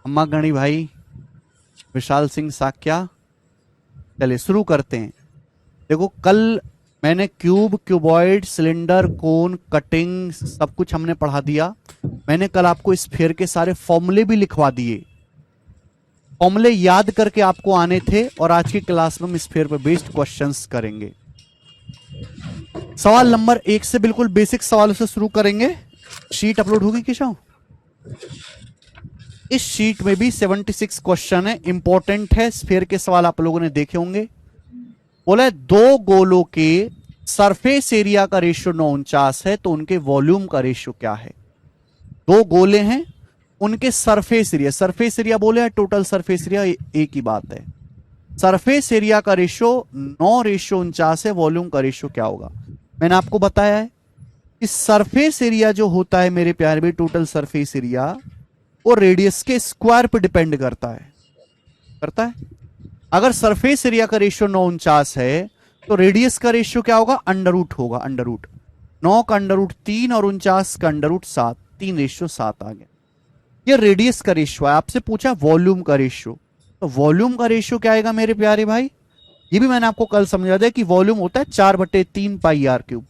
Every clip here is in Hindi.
अम्मा गणी भाई, विशाल सिंह साक्या। चलिए शुरू करते हैं। देखो कल मैंने क्यूब, क्यूबॉइड, सिलेंडर, कोन, कटिंग सब कुछ हमने पढ़ा दिया। मैंने कल आपको स्फीयर के सारे फॉर्मूले भी लिखवा दिए। फॉर्मूले याद करके आपको आने थे और आज की क्लास में हम स्फीयर पर बेस्ड क्वेश्चंस करेंगे। सवाल नंबर 1 से बिल्कुल बेसिक सवालों से शुरू करेंगे। शीट अपलोड होगी केशव? इस शीट में भी 76 क्वेश्चन है, इंपॉर्टेंट है। स्फीयर के सवाल आप लोगों ने देखे होंगे। बोला है दो गोलों के सरफेस एरिया का रेशियो 49 है, तो उनके वॉल्यूम का रेशियो क्या है? दो गोले हैं, उनके सरफेस एरिया बोले है, टोटल सरफेस एरिया एक ही बात है। सरफेस एरिया का रेशियो 9:49 है, वॉल्यूम का रेशियो क्या होगा? मैंने आपको बताया है कि सरफेस एरिया जो होता है मेरे प्यारे भाई, टोटल सरफेस एरिया, वो रेडियस के स्क्वायर पे डिपेंड करता है। अगर सरफेस एरिया का रेशियो 949 है तो रेडियस का रेशियो क्या होगा? अंडर होगा। 9 का √3 और 49 का √7, 3:7 आ गया। ये रेडियस का रेशियो है। आपसे पूछा वॉल्यूम का रेशियो, तो वॉल्यूम का रेशियो क्या आएगा मेरे प्यारे भाई? ये भी मैंने आपको कल समझा दिया कि वॉल्यूम होता है 4/3 πr³।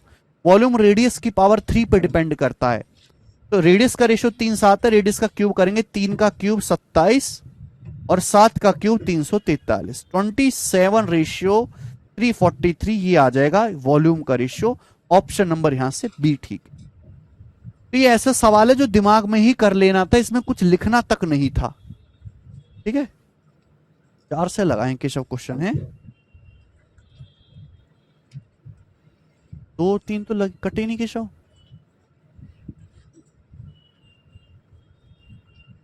वॉल्यूम रेडियस की पावर 3 पे डिपेंड करता है। तो रेडियस का रेशियो 3/7 है, रेडियस का क्यूब करेंगे, 3 का क्यूब 27 और 7 का क्यूब 343, 27:343 ये आ जाएगा वॉल्यूम का रेशियो। ऑप्शन नंबर यहां से बी ठीक है। तो ये ऐसा सवाल है जो दिमाग में ही कर लेना था, इसमें कुछ लिखना तक नहीं था। ठीक है, 4 से लगाएं केशव क्वेश्चन है, 2-3 तो कटे नहीं केशव।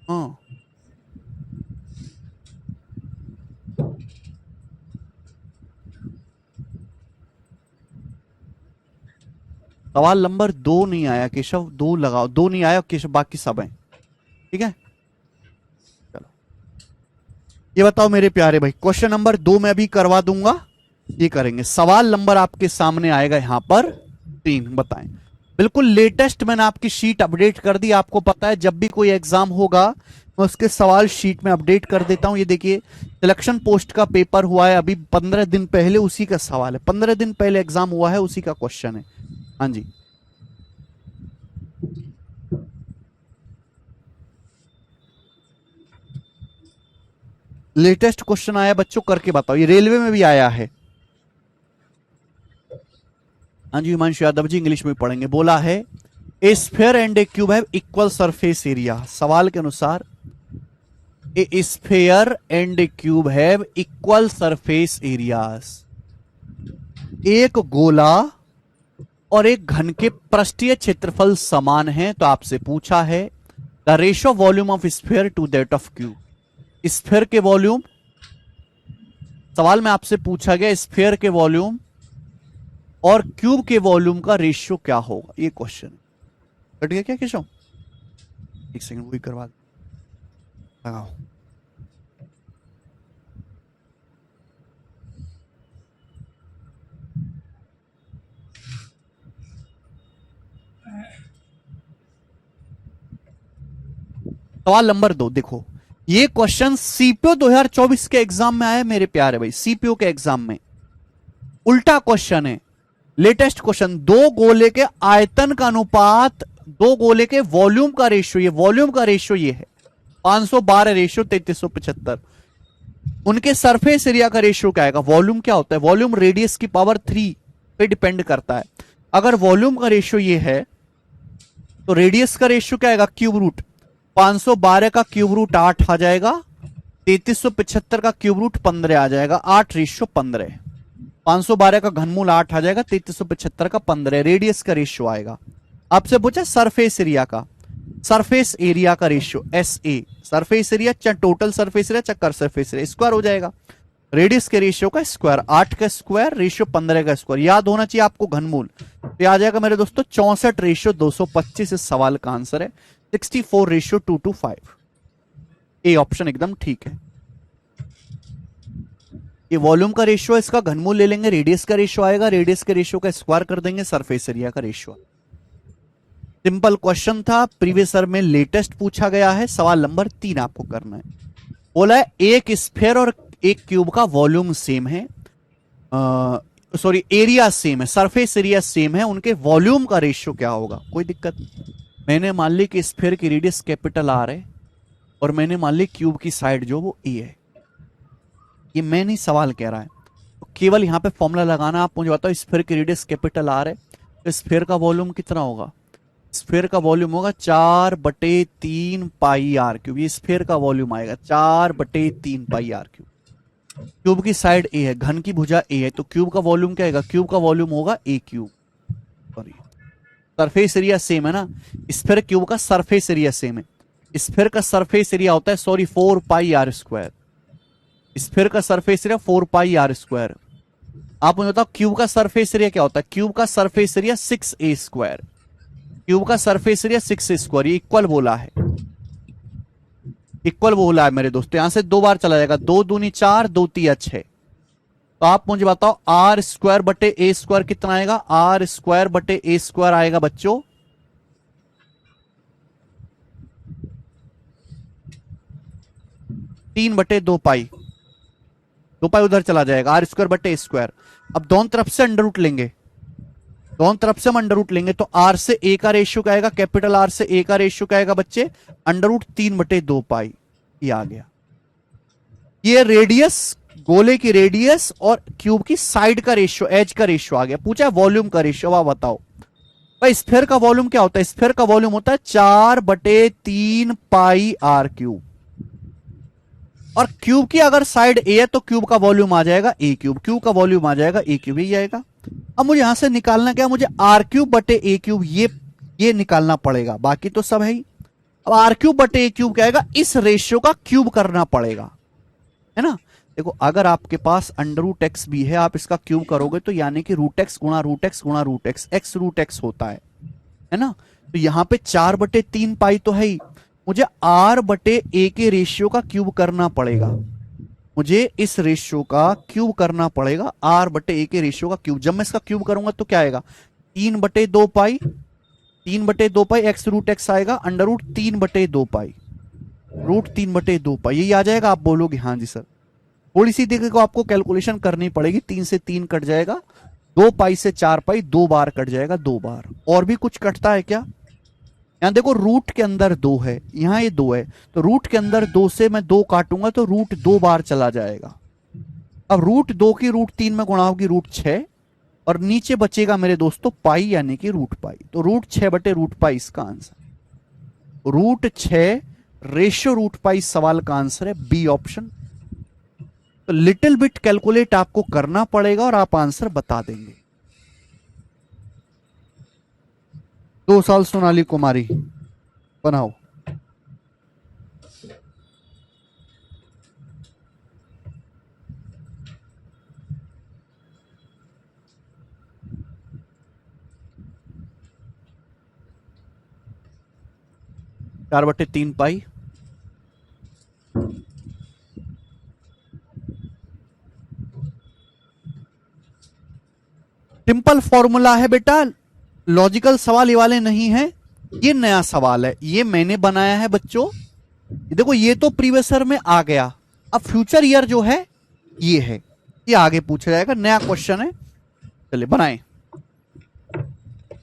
हाँ, सवाल नंबर 2 नहीं आया केशव, 2 लगाओ। 2 नहीं आया केशव, बाकी सब है। ठीक है, चलो ये बताओ मेरे प्यारे भाई, क्वेश्चन नंबर 2 मैं अभी करवा दूंगा, ये करेंगे। सवाल नंबर आपके सामने आएगा यहां पर 3। बताएं, बिल्कुल लेटेस्ट मैंने आपकी शीट अपडेट कर दी। आपको पता है जब भी कोई एग्जाम होगा मैं उसके सवाल शीट में अपडेट कर देता हूं। ये देखिए, सिलेक्शन पोस्ट का पेपर हुआ है अभी 15 दिन पहले, उसी का सवाल है। 15 दिन पहले एग्जाम हुआ है, उसी का क्वेश्चन है। हाँ जी, लेटेस्ट क्वेश्चन आया बच्चों, करके बताओ। ये रेलवे में भी आया है। हाँ जी, हिमांशु यादव जी इंग्लिश में पढ़ेंगे। बोला है ए sphere and A cube have equal surface area. सवाल के अनुसार ए sphere and A cube have equal surface areas. एक गोला और एक घन के पृष्ठीय क्षेत्रफल समान है, तो आपसे पूछा है the ratio volume of sphere to that of cube. Sphere के वॉल्यूम, सवाल में आपसे पूछा गया स्फीयर के वॉल्यूम और क्यूब के वॉल्यूम का रेशियो क्या होगा, ये क्वेश्चन। कट गया क्या केशव? एक सेकंड वही करवा लगाओ। सवाल नंबर 2 देखो, ये क्वेश्चन सीपीओ 2024 के एग्जाम में आया मेरे प्यारे भाई। सीपीओ के एग्जाम में उल्टा क्वेश्चन है, लेटेस्ट क्वेश्चन। दो गोले के आयतन का अनुपात दो गोले के वॉल्यूम का रेशियो, ये वॉल्यूम का रेशियो ये है 512:3375। उनके सरफेस एरिया का रेशियो क्या आएगा? वॉल्यूम क्या होता है? वॉल्यूम रेडियस की पावर 3 पे डिपेंड करता है। अगर वॉल्यूम का रेशियो ये है तो रेडियस का रेशियो क्या आएगा? Cube root. 512 का क्यूब रूट 8 आ जाएगा, 3375 का क्यूब रूट 15 आ जाएगा, 8:15। 512 का घनमूल 8 आ जाएगा, 3375 का 15। रेडियस का रेशियो आएगा। आपसे पूछा सरफेस एरिया का, सरफेस एरिया का रेशियो एसए। सरफेस एरिया चाहे टोटल सरफेस एरिया चाहे कर सरफेस एरिया, स्क्वायर हो जाएगा। रेडियस के रेशियो का स्क्वायर, 8 का स्क्वायर रेशियो 15 का स्क्वायर। याद होना चाहिए आपको घनमूल, तो आ जाएगा मेरे दोस्तों 64:225। इस सवाल का आंसर है 64:225। ए ऑप्शन एकदम ठीक है। ये वॉल्यूम का रेशियो है, इसका घनमूल ले लेंगे, रेडियस का रेशियो आएगा, रेडियस के रेशियो का स्क्वायर कर देंगे, सरफेस एरिया का रेशियो। सिंपल क्वेश्चन था, प्रीवियस ईयर में लेटेस्ट पूछा गया है। सवाल नंबर 3 आपको करना है। बोला है एक स्फीयर और एक क्यूब का वॉल्यूम सेम है, सॉरी एरिया सेम है, सरफेस एरिया सेम है, उनके वॉल्यूम का रेशियो क्या होगा। कोई दिक्कत नहीं। मैंने मान ली कि स्फीयर की रेडियस कैपिटल आर है और मैंने मान ली क्यूब की साइड जो वो ए है। ये मैं नहीं सवाल कह रहा है, तो केवल यहां पे फॉर्मूला लगाना। आप मुझे बताओ, स्फीयर की रेडियस कैपिटल आर है तो स्फीयर का वॉल्यूम कितना होगा। स्फीयर का वॉल्यूम होगा 4/3 पाई आर क्यूब। ये स्फीयर का वॉल्यूम आएगा 4/3 पाई आर क्यूब। क्यूब की साइड ए है, घन की भुजा ए है, तो क्यूब का वॉल्यूम क्या आएगा, क्यूब का वॉल्यूम होगा a cube. Sorry, surface area same है ना, स्फीयर क्यूब का सरफेस एरिया सेम है। स्फीयर का सरफेस एरिया होता है 4 पाई आर स्क्वायर। स्फीयर का surface area 4 pi r square. आप मुझे बताओ क्यूब का सरफेस एरिया क्या होता है। क्यूब का surface area 6a square. Cube का सरफेस एरिया 6a स्क्वायर। ये इक्वल बोला है, इक्वल बोला है मेरे दोस्तों। यहां से 2 बार चला जाएगा, 2 दूनी 4, 2 तिया 6। तो आप मुझे बताओ आर स्क्वायर बटे ए स्क्वायर कितना आएगा। आर स्क्वायर बटे ए स्क्वायर आएगा बच्चों 3/2 पाई। 2 पाई उधर चला जाएगा, आर स्क्वायर बटे ए स्क्वायर। अब दोनों तरफ से अंडर रूट लेंगे, दोनों तरफ से हम अंडर रूट लेंगे तो आर से ए का रेशियो क्या आएगा, कैपिटल आर से ए का रेशियो क्या आएगा बच्चे, अंडर रूट 3/2 पाई। ये आ गया। ये रेडियस, गोले की रेडियस और क्यूब की साइड का रेशियो, एज का रेशियो आ गया। पूछा है वॉल्यूम का रेशियो, आप बताओ भाई स्फीयर का वॉल्यूम क्या होता है। स्फीयर का वॉल्यूम होता है 4/3 पाई आर क्यूब। और क्यूब की अगर साइड ए है तो क्यूब का वॉल्यूम आ जाएगा ए क्यूब, क्यूब का वॉल्यूम आ जाएगा ए क्यूब, ही आएगा। अब मुझे यहां से निकालना क्या, मुझे आर क्यूब बटे ए क्यूब ये निकालना पड़ेगा, बाकी तो सब है ही। अब आर क्यूब बटे ए क्यूब क्या आएगा, इस रेशियो का क्यूब करना पड़ेगा, है ना। देखो अगर आपके पास अंडर रूट एक्स भी है, आप इसका क्यूब करोगे तो यानी कि रूट एक्स गुणा रूट एक्स गुणा root x, x root x होता है ना। तो यहां पे 4/3 पाई तो है ही, मुझे आर बटे ए के रेशियो का क्यूब करना पड़ेगा। मुझे इस रेशियो का क्यूब करना पड़ेगा, आर बटे ए के रेशियो का क्यूब। जब मैं इसका क्यूब करूंगा तो क्या आएगा, 3/2 पाई, 3/2 पाई एक्स रूट एक्स आएगा, अंडर रूट 3/2 पाई, रूट 3/2 पाई, यही आ जाएगा। आप बोलोगे हाँ जी सर। थोड़ी सी देखो आपको कैलकुलेशन करनी पड़ेगी। 3 से 3 कट जाएगा, 2 पाई से 4 पाई 2 बार कट जाएगा, 2 बार। और भी कुछ कटता है क्या, यहां देखो रूट के अंदर 2 है, यहां ये 2 है, तो रूट के अंदर 2 से मैं 2 काटूंगा तो रूट 2 बार चला जाएगा। अब रूट 2 की रूट 3 में गुणा होगी रूट 6, और नीचे बचेगा मेरे दोस्तों पाई यानी कि रूट पाई। तो रूट 6/√पाई इसका answer, root 6 ratio root pi सवाल का आंसर है बी ऑप्शन। तो लिटिल बिट कैलकुलेट आपको करना पड़ेगा और आप आंसर बता देंगे। 2 साल सोनाली कुमारी बनाओ। चार बटे 3 पाई, सिंपल फॉर्मूला है बेटा, लॉजिकल सवाल ये वाले नहीं है। ये नया सवाल है, ये मैंने बनाया है बच्चों। देखो ये तो प्रीवियस ईयर में आ गया, अब फ्यूचर ईयर जो है ये है, ये आगे पूछा जाएगा, नया क्वेश्चन है। चलिए बनाएं।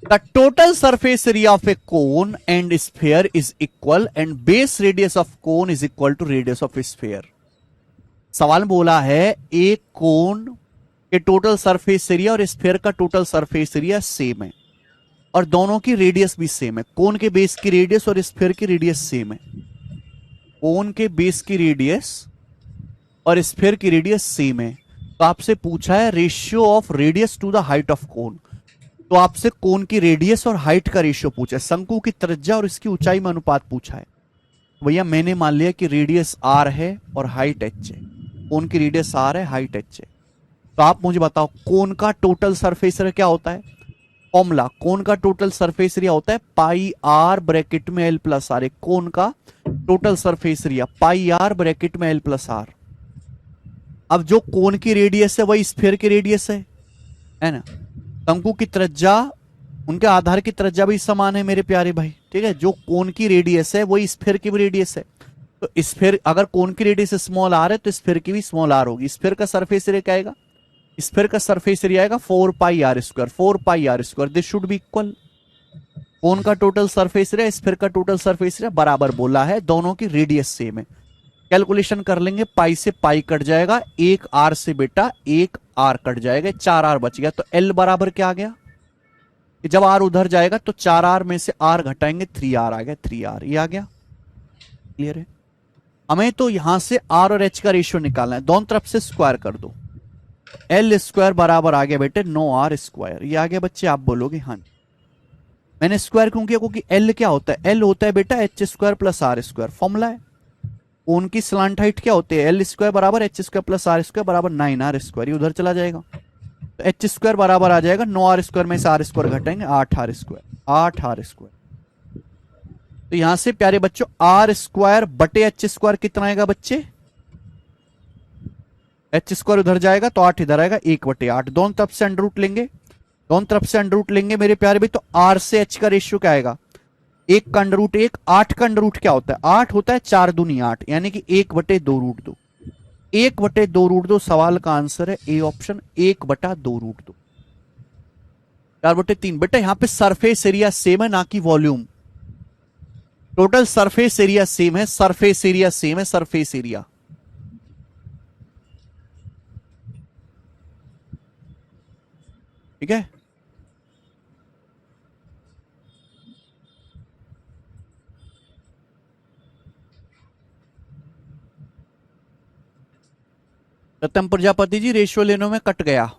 The total surface area of a cone and sphere is equal and base radius of cone is equal to radius of sphere. सवाल में बोला है एक कोन के टोटल सरफेस एरिया और स्फीयर का टोटल सरफेस एरिया सेम है और दोनों की रेडियस भी सेम है। कोन के बेस की रेडियस और स्फीयर की रेडियस सेम है। कोन के बेस की रेडियस और स्फीयर की रेडियस सेम है। तो आपसे पूछा है ratio of radius to the height of cone. तो आपसे कोन की रेडियस और हाइट का रेशियो पूछा है, शंकु की त्रिज्या और इसकी ऊंचाई में अनुपात पूछा है। भैया मैंने मान लिया कि रेडियस आर है और हाइट एच है। कोन की रेडियस आर है, हाइट एच है। तो आप मुझे बताओ कोन का टोटल सरफेस एरिया क्या होता है। फॉर्मूला, कोन का टोटल सरफेस एरिया होता है पाई आर ब्रैकेट में एल प्लस आर। कोन का total surface area pi r bracket में एल प्लस आर। अब जो कोन की रेडियस है वही स्फीयर की रेडियस है ना। शंकु की त्रिज्या उनके आधार की त्रिज्या भी समान है मेरे प्यारे भाई, ठीक है। जो कोन की रेडियस है वही स्फीयर की भी रेडियस है। तो स्फीयर अगर कोन की रेडियस स्मॉल आर है तो स्फीयर की भी स्मॉल आर होगी। स्फीयर का सरफेस एरिया क्या आएगा? स्फीयर का सरफेस एरिया आएगा 4 pi r²। 4 pi r², this should be equal. Cone का टोटल सरफेस एरिया, स्फीयर का टोटल सरफेस एरिया बराबर बोला है, दोनों की रेडियस सेम है। कैलकुलेशन कर लेंगे, पाई से पाई कट जाएगा, एक आर से बेटा एक आर कट जाएगा, 4 आर बच गया। तो एल बराबर क्या आ गया? कि जब आर उधर जाएगा तो 4 आर में से आर घटाएंगे, 3 आर आ गया, 3 आर ये आ गया। क्लियर है? हमें तो यहां से आर और एच का रेशियो निकालना है, दोनों तरफ से स्क्वायर कर दो। एल स्क्वायर बराबर आ गया बेटे 9r², ये आ गया बच्चे। आप बोलोगे हाँ, मैंने स्क्वायर क्यों किया? क्योंकि एल क्या होता है? एल होता है बेटा h²+r², फॉर्मूला है। कोन की स्लांट हाइट क्या होती है? एल स्क्वायर बराबर h²+r² बराबर 9r², ये उधर चला जाएगा। तो h² बराबर आ जाएगा 9r² में से r² घटाएंगे 8r², 8r²। तो यहां से प्यारे बच्चों r² बटे h² कितना आएगा बच्चे? h² उधर जाएगा तो 8 इधर आएगा, 1/8। दोनों तरफ से अंडर रूट लेंगे, दोनों तरफ से अंडर रूट लेंगे मेरे प्यारे भाई। तो r से h का रेशियो क्या आएगा? 1 का अंडर रूट 1, 8 का अंडर रूट क्या होता है? 8 होता है, 4 दूनी 8, यानी कि 1/2√2। 1/2√2 सवाल का आंसर है ए ऑप्शन, 1/2√2। 4/3 बेटा, यहां पे सरफेस एरिया सेम है ना कि volume. Total surface area same है, सरफेस एरिया सेम है, सरफेस एरिया। ठीक है। रतन प्रजापति जी रेशियो लेने में कट गया।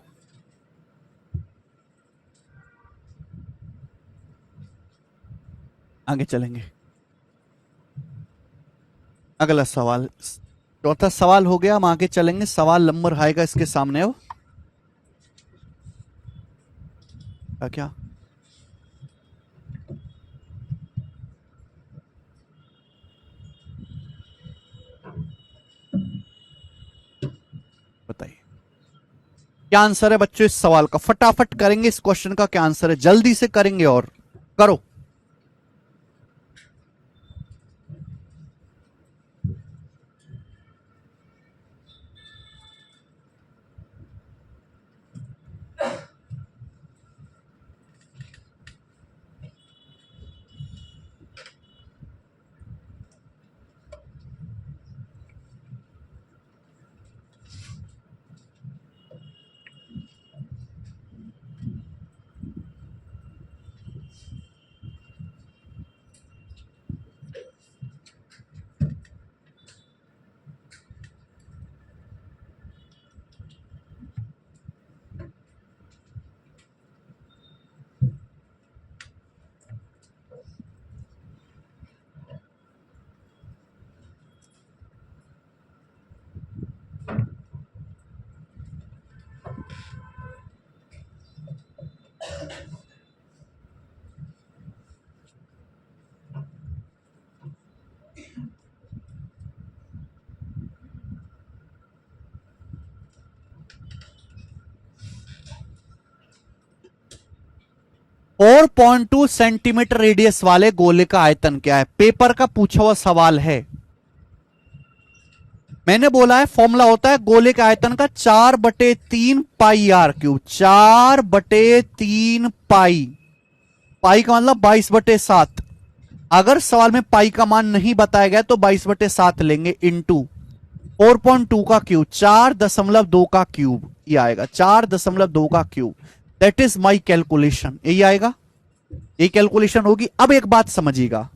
आगे चलेंगे। अगला सवाल, चौथा सवाल हो गया, हम आगे चलेंगे। सवाल नंबर आएगा इसके सामने। हो क्या बताइए, क्या आंसर है बच्चों इस सवाल का? फटाफट करेंगे इस क्वेश्चन का, क्या आंसर है जल्दी से करेंगे और करो। फोर 4.2 सेंटीमीटर रेडियस वाले गोले का आयतन क्या है? पेपर का पूछा हुआ सवाल है। मैंने बोला है फॉर्मूला होता है गोले के आयतन का 4/3 पाई r³। 4/3 पाई, पाई का मतलब 22/7। अगर सवाल में पाई का मान नहीं बताया गया तो 22/7 लेंगे, इंटू 4.2 का क्यूब, 4.2 का क्यूब, ये आएगा 4.2 का cube. That is my calculation, यही आएगा, ये कैलकुलेशन होगी। अब एक बात समझिएगा,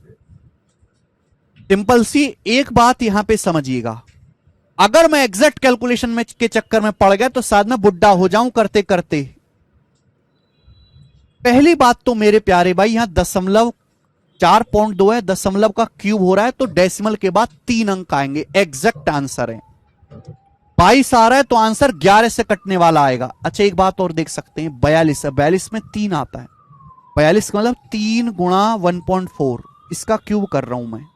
सिंपल सी एक बात यहां पे समझिएगा, अगर मैं एग्जैक्ट कैलकुलेशन में के चक्कर में पड़ गया तो शायद मैं बुड्ढा हो जाऊं करते करते। पहली बात तो मेरे प्यारे भाई यहां 4.2 है, दशमलव का क्यूब हो रहा है तो डेसिमल के बाद 3 अंक आएंगे, एग्जैक्ट आंसर है। 22 आ रहा है तो आंसर 11 से कटने वाला आएगा। अच्छा एक बात और देख सकते हैं, 42 है, 42 में 3 आता है, 42 का मतलब 3 गुणा 1.4, इसका क्यूब कर रहा हूं मैं।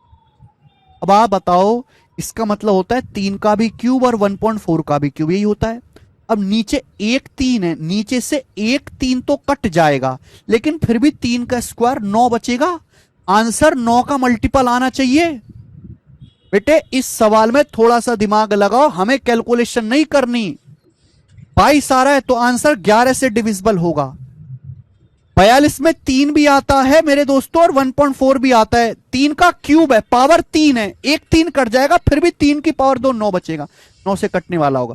अब आप बताओ, इसका मतलब होता है 3 का भी क्यूब और 1.4 का भी क्यूब, यही होता है। अब नीचे एक 3 है, नीचे से एक 3 तो कट जाएगा, लेकिन फिर भी 3 का स्क्वायर 9 बचेगा। आंसर 9 का मल्टीपल आना चाहिए। बेटे इस सवाल में थोड़ा सा दिमाग लगाओ, हमें कैलकुलेशन नहीं करनी। 22 आ रहा है तो आंसर 11 से डिविजिबल होगा। 42 में 3 भी आता है मेरे दोस्तों और 1.4 भी आता है। 3 का क्यूब है, पावर 3 है, एक 3 कट जाएगा, फिर भी 3 की पावर 2 9 बचेगा, 9 से कटने वाला होगा।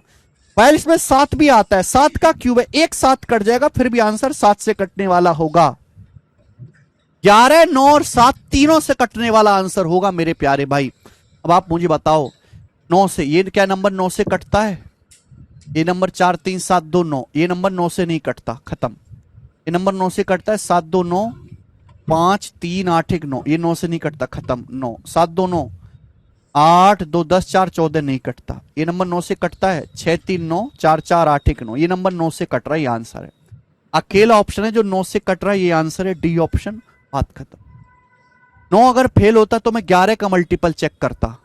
42 में 7 भी आता है, 7 का क्यूब है, एक 7 कट जाएगा, फिर भी आंसर 7 से कटने वाला होगा। 11 9 और 7 तीनों से कटने वाला आंसर होगा मेरे प्यारे भाई। अब आप मुझे बताओ 9 से ये क्या नंबर 9 से कटता है? ये नंबर 4 3 7 2 9, ये नंबर 9 से नहीं कटता, खत्म। ये नंबर 9 से कटता है, 7 2 9 5 3 8 1 9, ये 9 से नहीं कटता, खत्म। 9 7 2 9 8 2 10 4 14 नहीं कटता। ये नंबर 9 से कटता है, 6 3 9 4 4 8 1 9, ये नंबर 9 से कट रहा है, ये आंसर है। अकेला ऑप्शन है जो 9 से कट रहा है, ये आंसर है, डी ऑप्शन। बात खत्म। 9 अगर फेल होता तो मैं 11 का मल्टीपल चेक करता।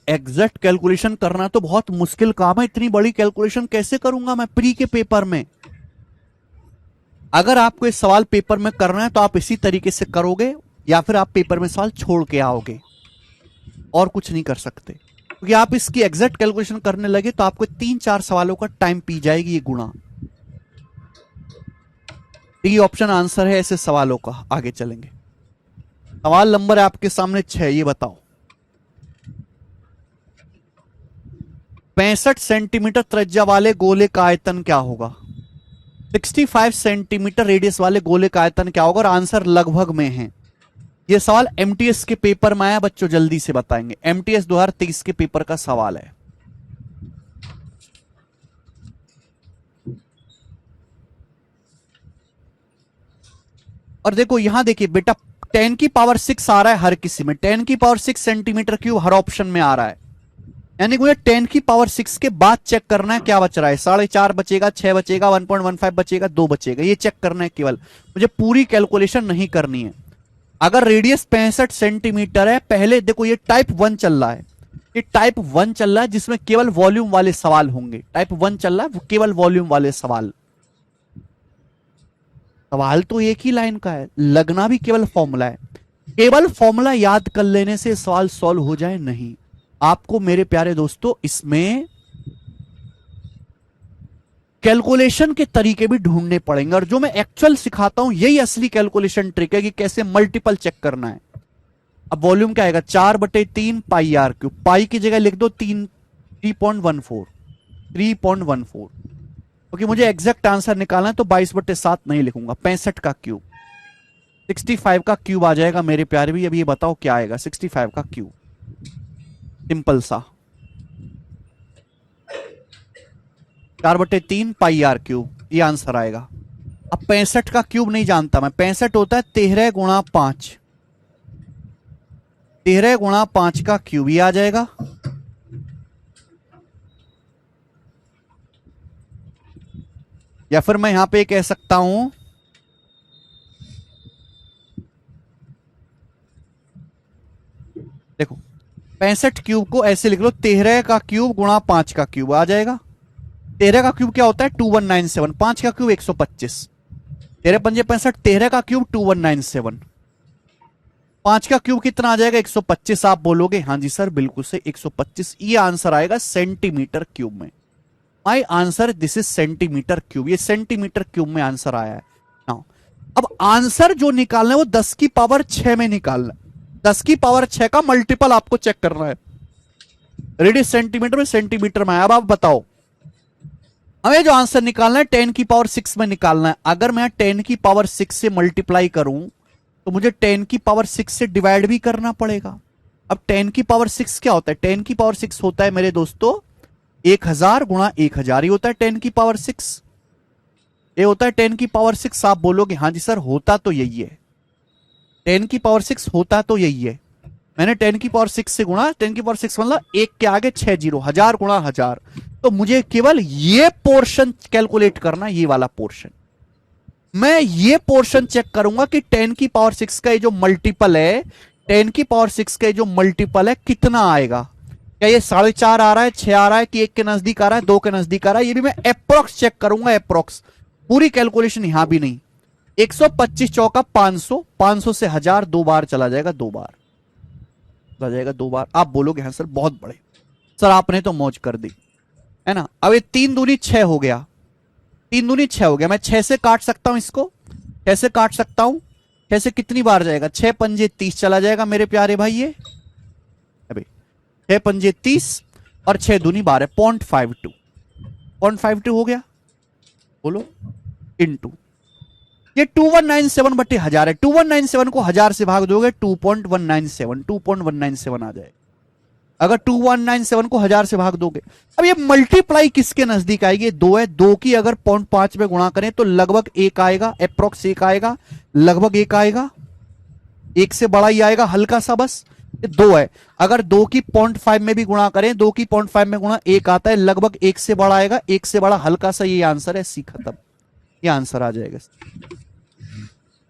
एग्जैक्ट कैलकुलेशन करना तो बहुत मुश्किल काम है, इतनी बड़ी कैलकुलेशन कैसे करूंगा मैं प्री के पेपर में। अगर आपको इस सवाल पेपर में करना है तो आप इसी तरीके से करोगे, या फिर आप पेपर में सवाल छोड़ के आओगे, और कुछ नहीं कर सकते। क्योंकि आप इसकी एग्जैक्ट कैलकुलेशन करने लगे तो आपको 3-4 सवालों का टाइम पी जाएगी ये गुणा। डी ऑप्शन आंसर है ऐसे सवालों का। आगे चलेंगे, सवाल नंबर है आपके सामने 6। ये बताओ 65 सेंटीमीटर त्रिज्या वाले गोले का आयतन क्या होगा? 65 सेंटीमीटर रेडियस वाले गोले का आयतन क्या होगा? और आंसर लगभग में है। यह सवाल एमटीएस के पेपर में आया बच्चों, जल्दी से बताएंगे। एमटीएस 2023 के पेपर का सवाल है। और देखो यहां देखिए बेटा, 10 की पावर 6 आ रहा है हर किसी में, 10 की पावर 6 सेंटीमीटर क्यूब हर ऑप्शन में आ रहा है। यानी मुझे 10 की पावर 6 के बाद चेक करना है क्या बच रहा है। 4.5 बचेगा, 6 बचेगा, 1.15 बचेगा, 2 बचेगा, ये चेक करना है केवल। मुझे पूरी कैलकुलेशन नहीं करनी है। अगर रेडियस 65 सेंटीमीटर है, पहले देखो ये टाइप 1 चल रहा है, ये टाइप 1 चल रहा है जिसमें केवल वॉल्यूम वाले सवाल होंगे। टाइप 1 चल रहा है, केवल वॉल्यूम वाले सवाल। सवाल तो एक ही लाइन का है, लगना भी केवल फॉर्मूला है। केवल फॉर्मूला याद कर लेने से सवाल सॉल्व हो जाए नहीं, आपको मेरे प्यारे दोस्तों इसमें कैलकुलेशन के तरीके भी ढूंढने पड़ेंगे। और जो मैं एक्चुअल सिखाता हूं यही असली कैलकुलेशन ट्रिक है कि कैसे मल्टीपल चेक करना है। अब वॉल्यूम क्या आएगा? 4/3 पाई आर क्यूब। पाई की जगह लिख दो 3.14, क्योंकि मुझे एग्जैक्ट आंसर निकालना है तो 22/7 नहीं लिखूंगा, 65 का क्यूब। 65 का क्यूब आ जाएगा मेरे प्यारे भी। अब ये बताओ क्या आएगा 65 का क्यूब? सिंपल सा 4/3 पाई आर क्यूब, ये आंसर आएगा। अब 65 का क्यूब नहीं जानता मैं, 65 होता है 13 गुणा 5, 13 गुणा 5 का क्यूब, ये आ जाएगा। या फिर मैं यहां पे कह सकता हूं देखो 65 क्यूब को ऐसे लिख लो, 13 का क्यूब गुणा 5 का क्यूब आ जाएगा। 13 का क्यूब क्या होता है? 2197। 5 का क्यूब 125, 13 पंजे 65, 13 का क्यूब 2197। 5 का क्यूब कितना आ जाएगा? 125। आप बोलोगे हाँ जी सर बिल्कुल से 125, ये आंसर आएगा सेंटीमीटर क्यूब में। My answer this is centimetre cube, ये सेंटीमीटर क्यूब में आंसर आया है। नाउ अब आंसर जो निकालना है वो 10 की पावर 6 में निकालना है। 10 की पावर 6 का मल्टीपल आपको चेक करना है। रेडियस सेंटीमीटर में, सेंटीमीटर में। अब आप बताओ हमें जो आंसर निकालना है 10 की पावर 6 में निकालना है। अगर मैं 10 की पावर 6 से मल्टीप्लाई करूं तो मुझे 10 की पावर 6 से डिवाइड भी करना पड़ेगा। अब 10 की पावर 6 क्या होता है? 10 की पावर 6 होता है मेरे दोस्तों 1000 गुणा 1000, ये होता है 10 की पावर 6। ये होता है 10 की पावर 6। आप बोलोगे हाँ जी सर होता तो यही है, 10 की पावर 6 होता तो यही है। मैंने 10 की पावर 6 से गुणा, 10 की पावर 6 मतलब 1 के आगे 6 जीरो, 1000 गुणा 1000। तो मुझे केवल ये पोर्शन कैलकुलेट करना, ये वाला पोर्शन। मैं ये पोर्शन चेक करूंगा कि 10 की पावर 6 का ये जो मल्टीपल है 10⁶ के जो मल्टीपल है कितना आएगा, क्या ये 4.5 आ रहा है, 6 आ रहा है, कि 1 के नजदीक आ रहा है, 2 के नजदीक आ रहा है, ये भी मैं अप्रोक्स चेक करूंगा, अप्रोक्स, पूरी कैलकुलेशन यहां भी नहीं। 125 चौका 500, 500 से 1000 2 बार चला जाएगा, 2 बार चला जाएगा, 2 बार। आप बोलोगे हाँ सर बहुत बड़े, सर आपने तो मौज कर दी, है ना। अब ये 3 दूनी 6 हो गया, 3 दूनी 6 हो गया, मैं 6 से काट सकता हूं इसको, 6 से काट सकता हूं, 6 से कितनी बार जाएगा, 6 पंजे 30 चला जाएगा मेरे प्यारे भाई, ये अभी 6 पंजे 30 और 6 दूनी 12, 0.52, 0.52 हो गया, बोलो इनटू ये 2197 बटे 1000 है, 2197 को 1000 से भाग दोगे 2.197, 2.197 आ जाएगा, अगर 2197 को 1000 से भाग दोगे। अब ये मल्टीप्लाई किसके नजदीक आएगी, 2 है, 2 की अगर 0.5 में गुणा करें तो लगभग 1 आएगा, अप्रोक्स 1 आएगा, लगभग 1 आएगा, 1 से बड़ा ही आएगा हल्का सा, बस 2 है, अगर 2 की 0.5 में भी गुणा करें, 2 की 0.5 में गुणा 1 आता है, लगभग 1 से बड़ा आएगा, 1 से बड़ा हल्का सा, ये आंसर है, सी खत्म, ये आंसर आ जाएगा।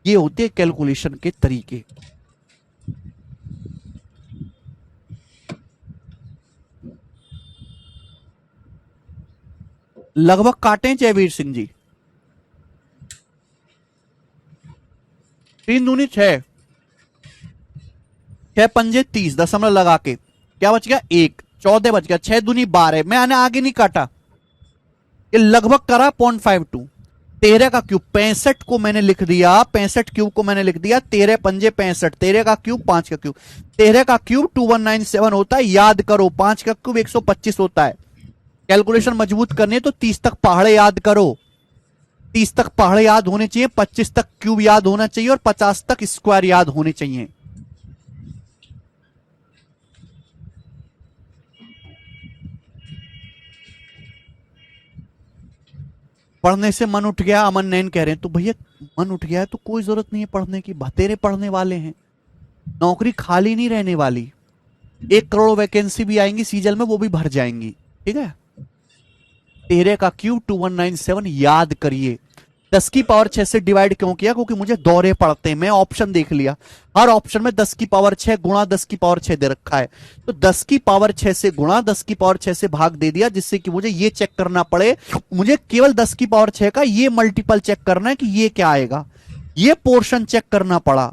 ये होते हैं कैलकुलेशन के तरीके। लगभग काटें जयवीर सिंह जी, 3 दूनी 6, 6 पंजे 30, दशमलव लगा के क्या बच गया 1, 14 बच गया, 6 दूनी 12, मैंने आगे नहीं काटा, ये लगभग करा 0.52, 13 का क्यूब 65 को मैंने लिख दिया, 65 क्यूब को मैंने लिख दिया, 13 पंजे 65, 13 का क्यूब 5 का क्यूब, 13 का क्यूब 2197 होता है, याद करो, 5 का क्यूब 125 होता है। कैलकुलेशन मजबूत करनी है तो 30 तक पहाड़े याद करो, 30 तक पहाड़े याद होने चाहिए, 25 तक क्यूब याद होना चाहिए और 50 तक स्क्वायर याद होने चाहिए। पढ़ने से मन उठ गया, अमन नैन कह रहे हैं, तो भैया मन उठ गया है तो कोई जरूरत नहीं है पढ़ने की, बतेरे पढ़ने वाले हैं, नौकरी खाली नहीं रहने वाली, 1 करोड़ वैकेंसी भी आएंगी सीजल में, वो भी भर जाएंगी, ठीक है। 13 का क्यूब 2197 याद करिए। 10 की पावर 6 से डिवाइड क्यों किया, क्योंकि मुझे दौरे पड़ते हैं, मैं ऑप्शन देख लिया, हर ऑप्शन में 10 की पावर 6 गुणा 10 की पावर 6 दे रखा है, तो 10 की पावर 6 से गुणा 10 की पावर 6 से भाग दे दिया, जिससे कि मुझे ये चेक करना पड़े, मुझे केवल 10 की पावर 6 का ये मल्टीपल चेक करना है कि ये क्या आएगा, ये पोर्शन चेक करना पड़ा।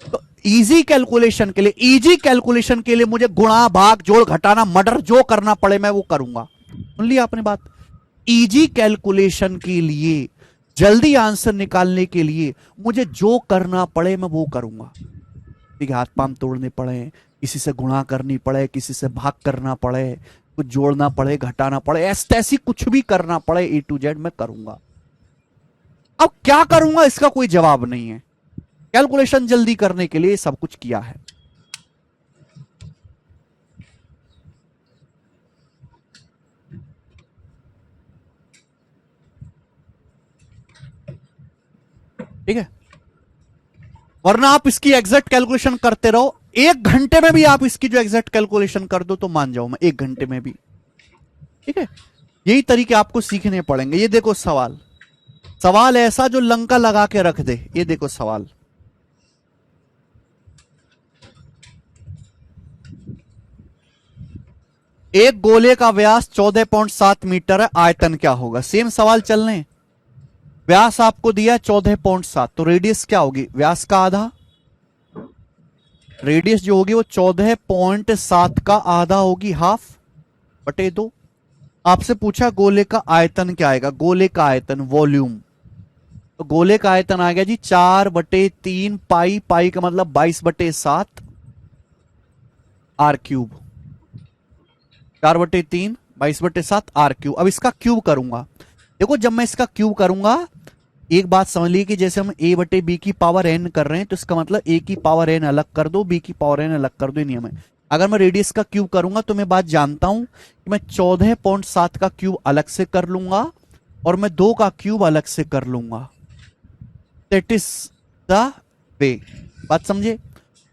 तो इजी कैलकुलेशन के लिए, इजी कैलकुलेशन के लिए मुझे गुणा भाग जोड़ घटाना मर्डर जो करना पड़े मैं वो करूंगा। सुन लिया आपने बात, इजी कैलकुलेशन के लिए, जल्दी आंसर निकालने के लिए मुझे जो करना पड़े मैं वो करूंगा, ठीक है। हाथ पांव तोड़ने पड़े, किसी से गुणा करनी पड़े, किसी से भाग करना पड़े, कुछ जोड़ना पड़े, घटाना पड़े, ऐसी कुछ भी करना पड़े A to Z मैं करूंगा। अब क्या करूंगा इसका कोई जवाब नहीं है, कैलकुलेशन जल्दी करने के लिए सब कुछ किया है। ठीक है, वरना आप इसकी एग्जैक्ट कैलकुलेशन करते रहो, 1 घंटे में भी आप इसकी जो एग्जैक्ट कैलकुलेशन कर दो तो मान जाओ मैं 1 घंटे में भी, ठीक है। यही तरीके आपको सीखने पड़ेंगे। ये देखो सवाल, सवाल ऐसा जो लंका लगा के रख दे, ये देखो सवाल, एक गोले का व्यास 14.7 मीटर है, आयतन क्या होगा। सेम सवाल चल रहे हैं, व्यास आपको दिया 14.7, तो रेडियस क्या होगी, व्यास का आधा, रेडियस जो होगी वो 14.7 का आधा होगी, हाफ बटे 2। आपसे पूछा गोले का आयतन क्या आएगा, गोले का आयतन वॉल्यूम, तो गोले का आयतन आ गया जी 4/3 पाई, पाई का मतलब 22/7 आर क्यूब, 4/3 22/7 आर क्यूब। अब इसका क्यूब करूंगा, देखो जब मैं इसका क्यूब करूंगा, एक बात समझ लीजिए कि जैसे हम a/b की पावर n कर रहे हैं, तो इसका मतलब a की पावर n अलग कर दो, b की पावर n अलग कर दो, नियम है। अगर मैं रेडियस का क्यूब करूंगा तो मैं बात जानता हूं कि मैं 14.7 का क्यूब अलग से कर लूंगा और मैं 2 का क्यूब अलग से कर लूंगा, दैट इज द वे। बात समझे,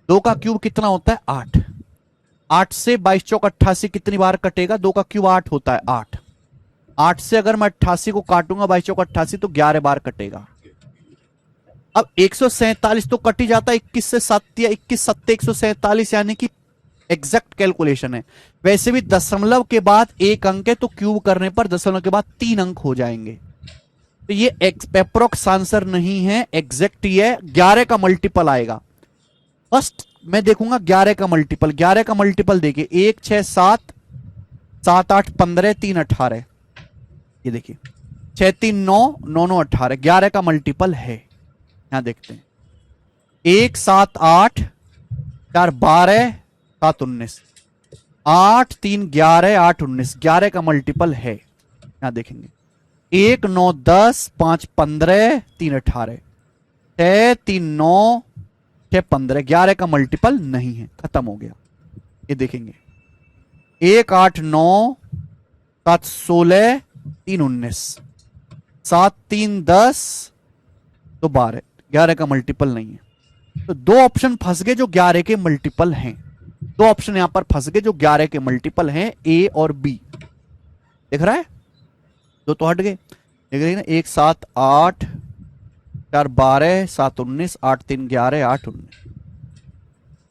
2 का क्यूब कितना होता है 8, 8 से 22 चौक 88 कितनी बार कटेगा, 2 का क्यूब 8 होता है, 8, 8 से अगर मैं 88 को काटूंगा 22 चौक 88 तो 11 बार कटेगा। अब 147 तो कट ही जाता है, 21 से 7 या 21 7 147, यानी कि एग्जैक्ट कैलकुलेशन है। वैसे भी दशमलव के बाद एक अंक है तो क्यूब करने पर दशमलव के बाद 3 अंक हो जाएंगे। तो ये एप्रोक्स आंसर नहीं है, एग्जैक्ट ही है। 11 का मल्टीपल आएगा। फर्स्ट मैं देखूंगा 11 का मल्टीपल। 11 का मल्टीपल देखिए, 1 6 7 7 8 15 3 18, ये देखिए 6 3 9 9 9 18, 11 का मल्टीपल है। यहां देखते हैं 1 7 8 4 12 7 19, 8 3 11 8 19, 11 का मल्टीपल है। यहां देखेंगे 1 9 10 5 15 3 18, 6 3 9 6 15, 11 का मल्टीपल नहीं है, खत्म हो गया। ये देखेंगे 1 8 9 7 16 3 19, 7 3 10 तो 12, 11 का मल्टीपल नहीं है। तो दो ऑप्शन फंस गए जो 11 के मल्टीपल हैं। दो ऑप्शन यहां पर फंस गए जो 11 के मल्टीपल हैं, ए और बी। देख रहा है, दो तो हट गए। देख रहे ना, 1 7 8 4 12 7 19, 8 3 11 8 19,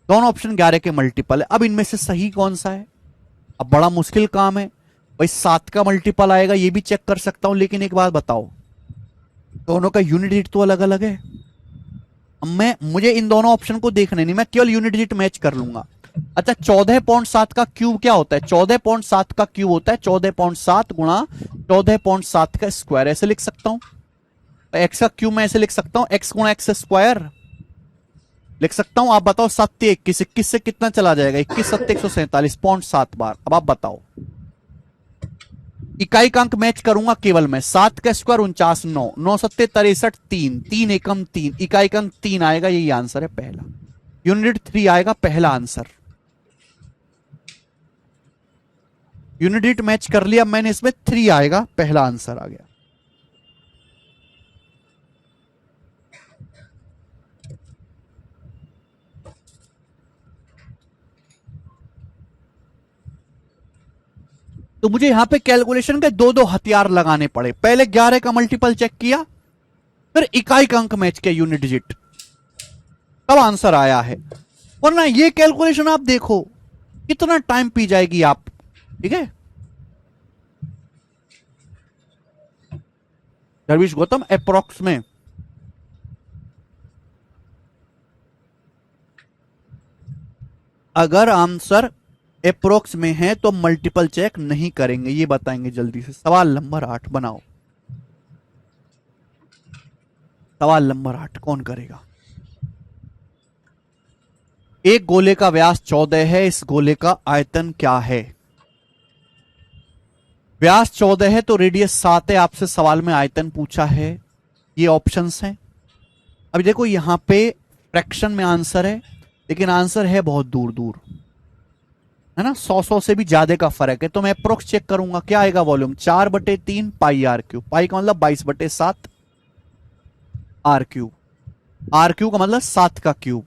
दोनों ऑप्शन 11 के मल्टीपल है। अब इनमें से सही कौन सा है? अब बड़ा मुश्किल काम है भाई, 7 का मल्टीपल आएगा ये भी चेक कर सकता हूं, लेकिन एक बात बताओ, दोनों का यूनिट डिजिट तो अलग अलग है। मुझे इन दोनों ऑप्शन को देखने नहीं, मैं केवल यूनिट डिजिट मैच कर लूंगा। अच्छा, 14.7 का क्यूब क्या होता है? 14.7 का क्यूब होता है 14.7 गुणा 14.7 का स्क्वायर। ऐसे लिख सकता हूं, एक्स का क्यूब मैं ऐसे लिख सकता हूं, एक्स गुणा एक्स स्क्वायर लिख सकता हूं। आप बताओ 7 21, 21 से कितना चला जाएगा? 21 7 147.7 बार। अब आप बताओ, इकाई का अंक मैच करूंगा केवल मैं। 7 का स्क्वायर 49, 9 9 7 63, 3 3 एकम 3, इकाई का अंक 3 आएगा, यही आंसर है पहला। यूनिट 3 आएगा पहला आंसर। यूनिट डिजिट मैच कर लिया मैंने, इसमें 3 आएगा, पहला आंसर आ गया। तो मुझे यहां पे कैलकुलेशन के दो दो हथियार लगाने पड़े। पहले 11 का मल्टीपल चेक किया, फिर इकाई का अंक मैच किया यूनिट डिजिट, तब आंसर आया है। वरना ये कैलकुलेशन आप देखो कितना टाइम पी जाएगी आप। ठीक है, दरवेश गौतम अप्रोक्स में अगर आंसर अप्रोक्स में है तो मल्टीपल चेक नहीं करेंगे, ये बताएंगे जल्दी से। सवाल नंबर 8 बनाओ। सवाल नंबर 8 कौन करेगा? एक गोले का व्यास 14 है, इस गोले का आयतन क्या है? व्यास 14 है तो रेडियस 7 है। आपसे सवाल में आयतन पूछा है, ये ऑप्शंस हैं। अभी देखो यहां पे फ्रैक्शन में आंसर है, लेकिन आंसर है बहुत दूर दूर, है ना, 100 से भी ज्यादा का फर्क है। तो मैं अप्रोक्स चेक करूंगा, क्या आएगा volume? 4/3 pi r cube. Pi का मतलब 22/7 आर क्यूब। आर क्यूब का मतलब 7 का क्यूब,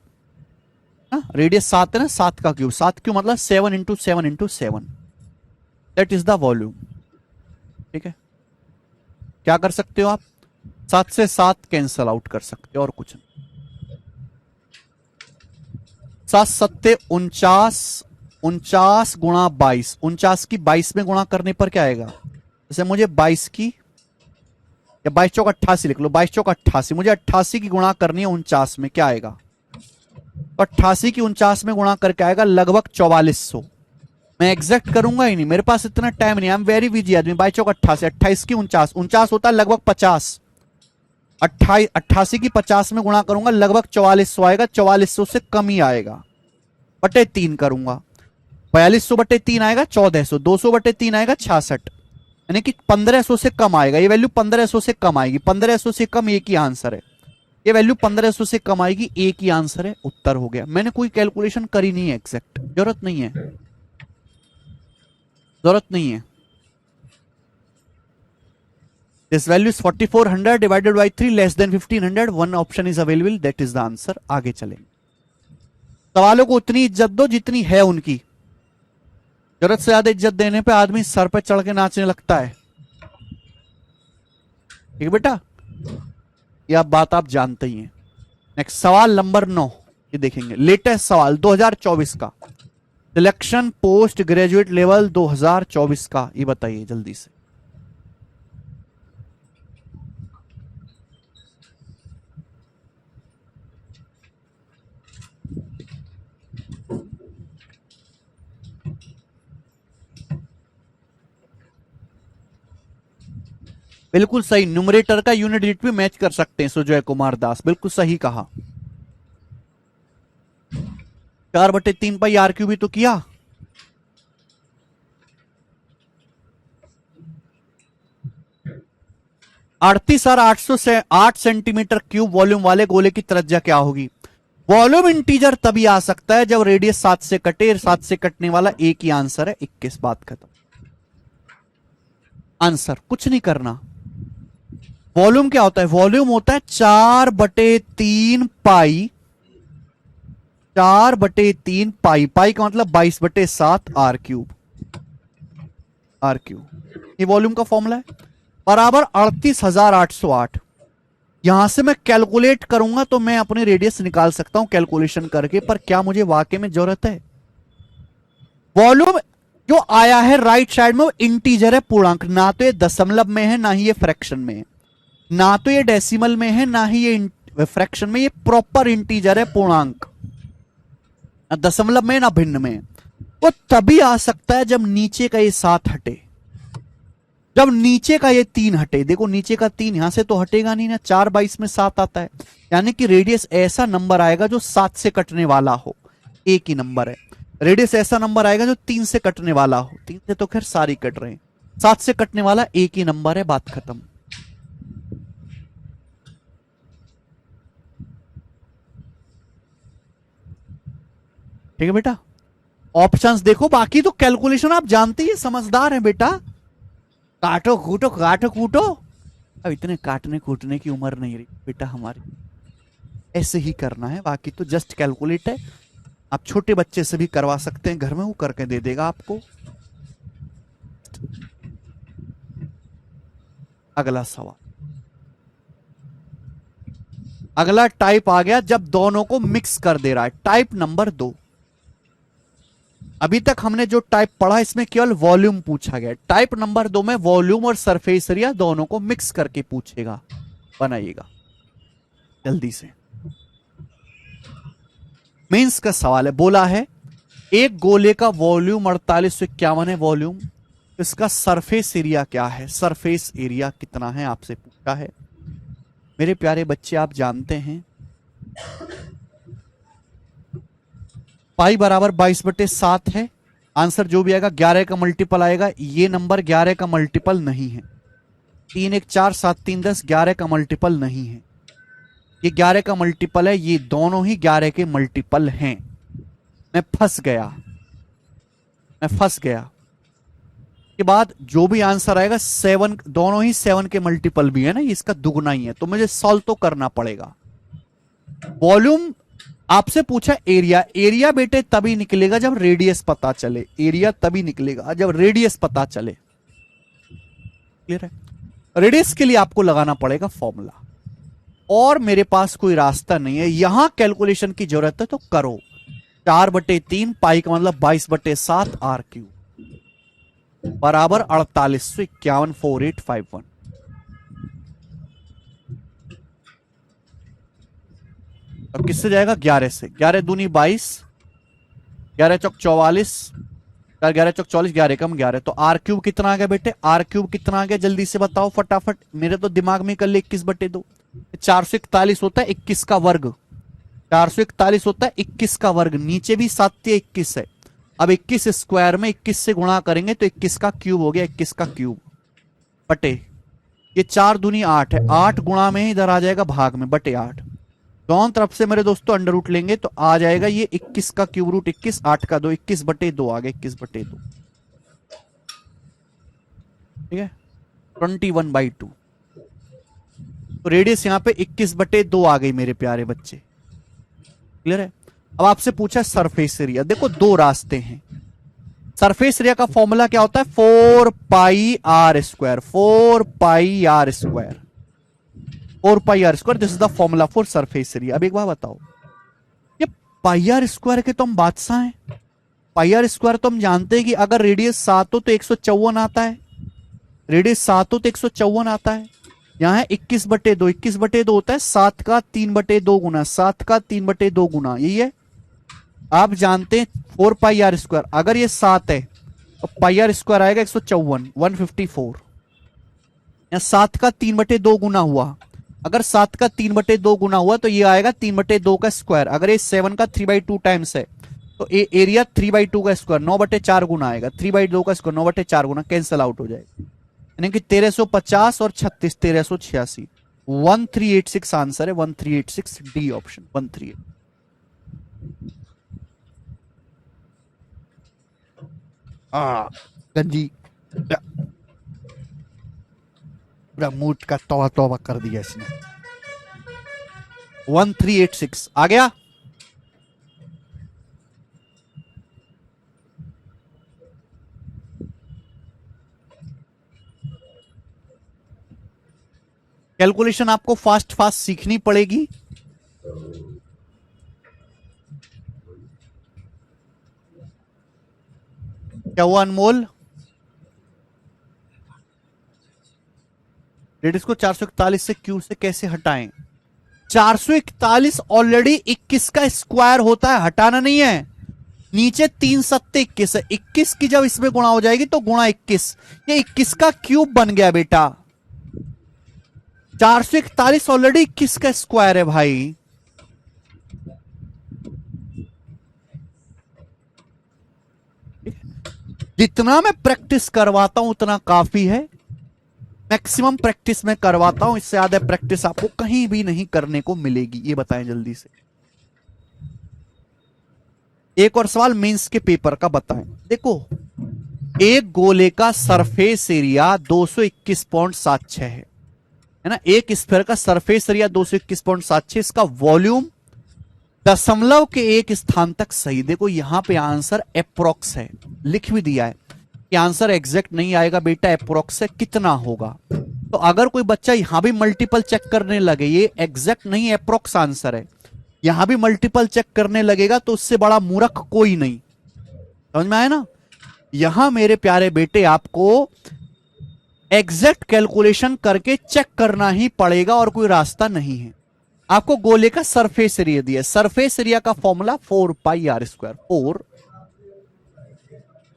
रेडियस 7 है ना, 7 का क्यूब। 7 क्यूब मतलब 7 into 7 into 7, that is the volume. ठीक है, क्या कर सकते हो आप? 7 से 7 कैंसल आउट कर सकते हो और कुछ नहीं। 7 7 49, 49 गुणा 22, 49 की 22 में गुणा करने पर क्या आएगा? जैसे मुझे 22 की, या 22 चौक 88 लिख लो, 22 चौक 88, मुझे 88 की गुणा करनी है 49 में, क्या आएगा? तो 88 की 49 में गुणा करके आएगा लगभग 4400। मैं एग्जैक्ट करूंगा ही नहीं, मेरे पास इतना टाइम नहीं, आई एम वेरी बिजी आदमी। 22 चौक 88, 28 की 49, 49 होता है लगभग 50, 88 की 50 में गुणा करूंगा लगभग 4400 आएगा, 4400 से कम ही आएगा, बटे 3 करूंगा। 4200/3 आएगा 1400, 200/3 आएगा 66, यानी कि 1500 से कम आएगा। ये वैल्यू 1500 से कम आएगी, 1500 से कम एक ही आंसर है। ये वैल्यू 1500 से कम आएगी, एक ही आंसर है, उत्तर हो गया। मैंने कोई कैलकुलेशन करी नहीं है एग्जैक्ट, जरूरत नहीं है, जरूरत नहीं है। This value is 4400 divided by 3 less than 1500, one option is available, that is the answer. आगे चलेंगे। सवालों को उतनी इज्जत दो जितनी है उनकी। जरूरत से ज्यादा इज्जत देने पे आदमी सर पे चढ़ के नाचने लगता है। ठीक है बेटा, यह बात आप जानते ही हैं। नेक्स्ट सवाल नंबर 9, ये देखेंगे लेटेस्ट सवाल 2024 का, सिलेक्शन पोस्ट ग्रेजुएट लेवल 2024 का, ये बताइए जल्दी से। बिल्कुल सही, न्यूमरेटर का यूनिट डिजिट भी मैच कर सकते हैं सुजय कुमार दास, बिल्कुल सही कहा। 4/3 पाई आर क्यूब भी तो किया। अड़तीस और 800 से 8 सेंटीमीटर क्यूब वॉल्यूम वाले गोले की त्रिज्या क्या होगी? वॉल्यूम इंटीजर तभी आ सकता है जब रेडियस 7 से कटे, 7 से कटने वाला एक ही आंसर है 21, बात खत्म। आंसर कुछ नहीं करना। वॉल्यूम क्या होता है? वॉल्यूम होता है 4/3 पाई, 4/3 पाई, पाई का मतलब 22/7 आर क्यूब, आर क्यूब, ये वॉल्यूम का फॉर्मूला है, बराबर 38,808। यहां से मैं कैलकुलेट करूंगा तो मैं अपनी रेडियस निकाल सकता हूं कैलकुलेशन करके, पर क्या मुझे वाकई में जरूरत है? वॉल्यूम जो आया है राइट साइड में वो इंटीजर है, पूर्णांक, ना तो ये दशमलव में है ना ही ये फ्रैक्शन में है, ना तो ये डेसिमल में है ना ही ये फ्रैक्शन में, ये प्रॉपर इंटीजर है, पूर्णांक, ना दशमलव में ना भिन्न में। वो तभी आ सकता है जब नीचे का ये 7 हटे, जब नीचे का ये 3 हटे। देखो नीचे का 3 यहां से तो हटेगा नहीं ना, 4/22 में 7 आता है, यानी कि रेडियस ऐसा नंबर आएगा जो 7 से कटने वाला हो, एक ही नंबर है। रेडियस ऐसा नंबर आएगा जो 3 से कटने वाला हो, 3 से तो खैर सारी कट रहे हैं, 7 से कटने वाला एक ही नंबर है, बात खत्म। ठीक है बेटा, ऑप्शंस देखो, बाकी तो कैलकुलेशन आप जानते ही, समझदार हैं बेटा। काटो कूटो काटो कूटो, अब इतने काटने कूटने की उम्र नहीं रही बेटा हमारी, ऐसे ही करना है, बाकी तो जस्ट कैलकुलेट है। आप छोटे बच्चे से भी करवा सकते हैं घर में, वो करके दे देगा आपको। अगला सवाल, अगला टाइप आ गया जब दोनों को मिक्स कर दे रहा है, टाइप नंबर 2। अभी तक हमने जो टाइप पढ़ा इसमें केवल वॉल्यूम पूछा गया, टाइप नंबर 2 में वॉल्यूम और सरफेस एरिया दोनों को मिक्स करके पूछेगा, बनाइएगा जल्दी से। मेंस का सवाल है, बोला है एक गोले का वॉल्यूम 4851 है वॉल्यूम, इसका सरफेस एरिया क्या है? सरफेस एरिया कितना है आपसे पूछा है। मेरे प्यारे बच्चे आप जानते हैं पाई बराबर 22/7 है, आंसर जो भी आएगा 11 का मल्टीपल आएगा, ये नंबर 11 का मल्टीपल नहीं है, 3 1 4 7 3 10 11 का मल्टीपल नहीं है, ये 11 का मल्टीपल है, ये दोनों ही 11 के मल्टीपल हैं। मैं फंस गया, मैं फंस गया। के बाद जो भी आंसर आएगा 7, दोनों ही 7 के मल्टीपल भी है ना, इसका दुगना ही है, तो मुझे सॉल्व तो करना पड़ेगा। वॉल्यूम आपसे पूछा, एरिया, एरिया बेटे तभी निकलेगा जब रेडियस पता चले, एरिया तभी निकलेगा जब रेडियस पता चले, क्लियर है? रेडियस के लिए आपको लगाना पड़ेगा फॉर्मूला, और मेरे पास कोई रास्ता नहीं है, यहां कैलकुलेशन की जरूरत है तो करो। 4/3 पाई का मतलब 22/7 आर क्यूब बराबर 4851 4851। अब किससे जाएगा? 11 से, 11 दूनी 22, 11 चौक 44, 11 चौक 44, 11 कम 11, तो आर क्यूब कितना आ गया बेटे? आर क्यूब कितना आ गया जल्दी से बताओ फटाफट, मेरे तो दिमाग में कर ले। 21/2, 441 होता है 21 का वर्ग, 441 होता है 21 का वर्ग, नीचे भी 7 21 है। अब 21 स्क्वायर में 21 से गुणा करेंगे तो 21 का क्यूब हो गया, 21 का क्यूब बटे, ये 4 दूनी 8 है, 8 गुणा में इधर आ जाएगा भाग में, बटे 8, दोनों तरफ से मेरे दोस्तों अंडर रूट लेंगे तो आ जाएगा ये 21 का क्यूब रूट 21, 8 का 2, 21/2 आ गया, 21/2, ठीक है, 21/2। तो रेडियस यहां पे 21/2 आ गई मेरे प्यारे बच्चे, क्लियर है? अब आपसे पूछा सरफेस एरिया, देखो दो रास्ते हैं। सरफेस एरिया का फॉर्मूला क्या होता है? 4 pi r square, 4 pi r square, 4 pi r square, this is the formula for surface area. अब एक बात बताओ, ये पाई आर स्क्वायर के तो हम बादशाह हैं। पाई आर स्क्वायर तो हम जानते हैं कि अगर रेडियस 7 हो तो 154 आता है, रेडियस 7 हो तो 154 आता है। यहां है 21/2, 21/2 होता है 7 का 3/2 गुना, 7 का 3/2 गुना, यही है। आप जानते हैं 4 पाई आर स्क्वायर, अगर ये 7 है तो पाई आर स्क्वायर आएगा 154, 154। या 7 का 3/2 गुना हुआ, अगर 7 का 3/2 गुना हुआ तो ये आएगा 3/2 का स्क्वायर। अगर ये 7 का 3/2 टाइम्स है तो ये एरिया 3/2 का स्क्वायर 9/4 गुना आएगा। 3/2 का स्क्वायर 9/4 गुना, कैंसिल आउट हो जाएगा, यानी कि 1350 और 36 1386। 1386 आंसर है, 1386 डी ऑप्शन 138। गंजी पूरा मूड का तौबा तौबा कर दिया इसने। 1386 आ गया। कैलकुलेशन आपको फास्ट फास्ट सीखनी पड़ेगी। क्या हुआ अनमोल? रेडियस को 441 से क्यू से कैसे हटाएं? 441 ऑलरेडी 21 का स्क्वायर होता है, हटाना नहीं है। नीचे 3 सत्ते 21 है, 21 की जब इसमें गुणा हो जाएगी तो गुणा 21, ये 21 का क्यूब बन गया बेटा। 441 ऑलरेडी 21 का स्क्वायर है भाई। जितना मैं प्रैक्टिस करवाता हूं उतना काफी है, मैक्सिमम प्रैक्टिस में करवाता हूं, इससे ज्यादा प्रैक्टिस आपको कहीं भी नहीं करने को मिलेगी। ये बताएं जल्दी से। एक और सवाल मेंस के पेपर का बताएं। देखो, एक गोले का सरफेस एरिया 221.76 है ना। एक स्फीयर का सरफेस एरिया 221.76, इसका वॉल्यूम दशमलव के एक स्थान तक सही। देखो यहां पे आंसर अप्रोक्स है, लिख भी दिया है कि आंसर एग्जैक्ट नहीं आएगा बेटा, अप्रोक्स है, कितना होगा। तो अगर कोई बच्चा यहां भी मल्टीपल चेक करने लगे, ये एग्जैक्ट नहीं अप्रोक्स आंसर है, यहां भी मल्टीपल चेक करने लगेगा तो उससे बड़ा मूर्ख कोई नहीं। समझ में आया ना? यहां मेरे प्यारे बेटे आपको एग्जैक्ट कैलकुलेशन करके चेक करना ही पड़ेगा और कोई रास्ता नहीं है। आपको गोले का सरफेस एरिया दिया, सरफेस एरिया का फॉर्मूला 4 पाई आर स्क्वायर। 4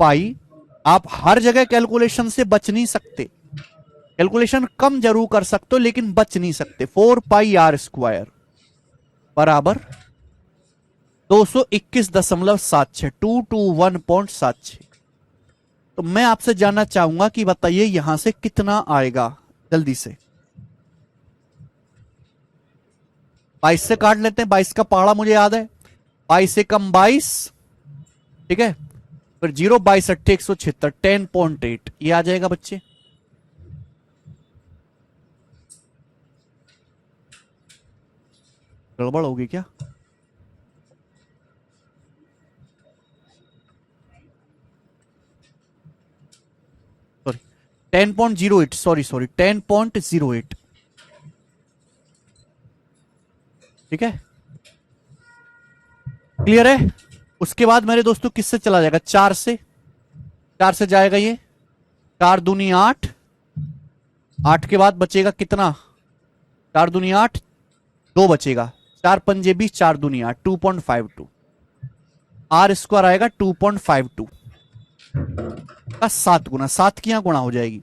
पाई, आप हर जगह कैलकुलेशन से बच नहीं सकते, कैलकुलेशन कम जरूर कर सकते हो लेकिन बच नहीं सकते। 4 पाई आर स्क्वायर बराबर 221.76, 221.76। तो मैं आपसे जानना चाहूंगा कि बताइए यहां से कितना आएगा, जल्दी से। 22 से काट लेते हैं, 22 का पहाड़ा मुझे याद है, 22 से कम 22, ठीक है, फिर 0 22 8 176, 10.8 ये आ जाएगा बच्चे। गड़बड़ होगी क्या? सॉरी 10.08, सॉरी 10.08, ठीक है, क्लियर है। उसके बाद मेरे दोस्तों किससे चला जाएगा? 4 से, 4 से जाएगा ये, 4 दूनी 8, 8 के बाद बचेगा कितना? 4 दूनी 8, 2 बचेगा, 4 पंजे 20, 4 दूनी 8, 2.52। आर स्क्वायर आएगा 2.52 का 7 गुना, 7 की यहां गुणा हो जाएगी।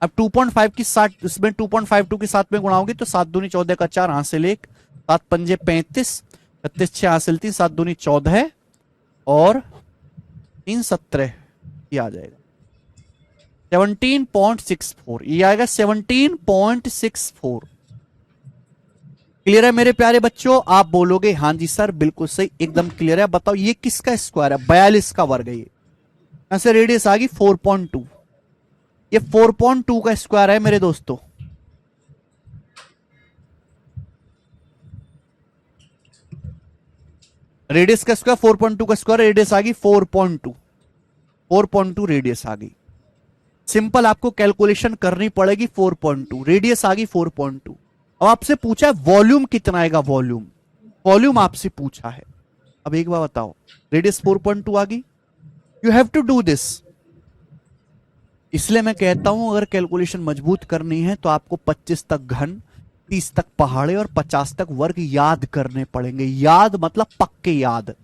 अब 2.5 की 60 इसमें 2.52 के 7 में गुणा होगी तो 7 दूनी 14 का 4, हासिल 1, 7 पंजे 35, 36 6 हासिल 3, 7 दूनी 14 और 3 17, ये आ जाएगा 17.64, ये आएगा 17.64। क्लियर है मेरे प्यारे बच्चों? आप बोलोगे हाँ जी सर बिल्कुल सही, एकदम क्लियर है। बताओ ये किसका स्क्वायर है? 42 का वर्ग है ये। यहां से रेडियस आ गई 4.2, ये 4.2 का स्क्वायर है मेरे दोस्तों। रेडियस का स्क्वायर 4.2 का स्क्वायर, रेडियस आ गई 4.2, 4.2 रेडियस आ गई। सिंपल आपको कैलकुलेशन करनी पड़ेगी 4.2, रेडियस आ गई 4.2। अब आपसे पूछा है वॉल्यूम कितना आएगा, वॉल्यूम, वॉल्यूम आपसे पूछा है। अब एक बार बताओ, रेडियस 4.2 आ गई, you have to do this. इसलिए मैं कहता हूं अगर कैलकुलेशन मजबूत करनी है तो आपको 25 तक घन, 30 तक पहाड़े और 50 तक वर्ग याद करने पड़ेंगे। याद मतलब पक्के याद।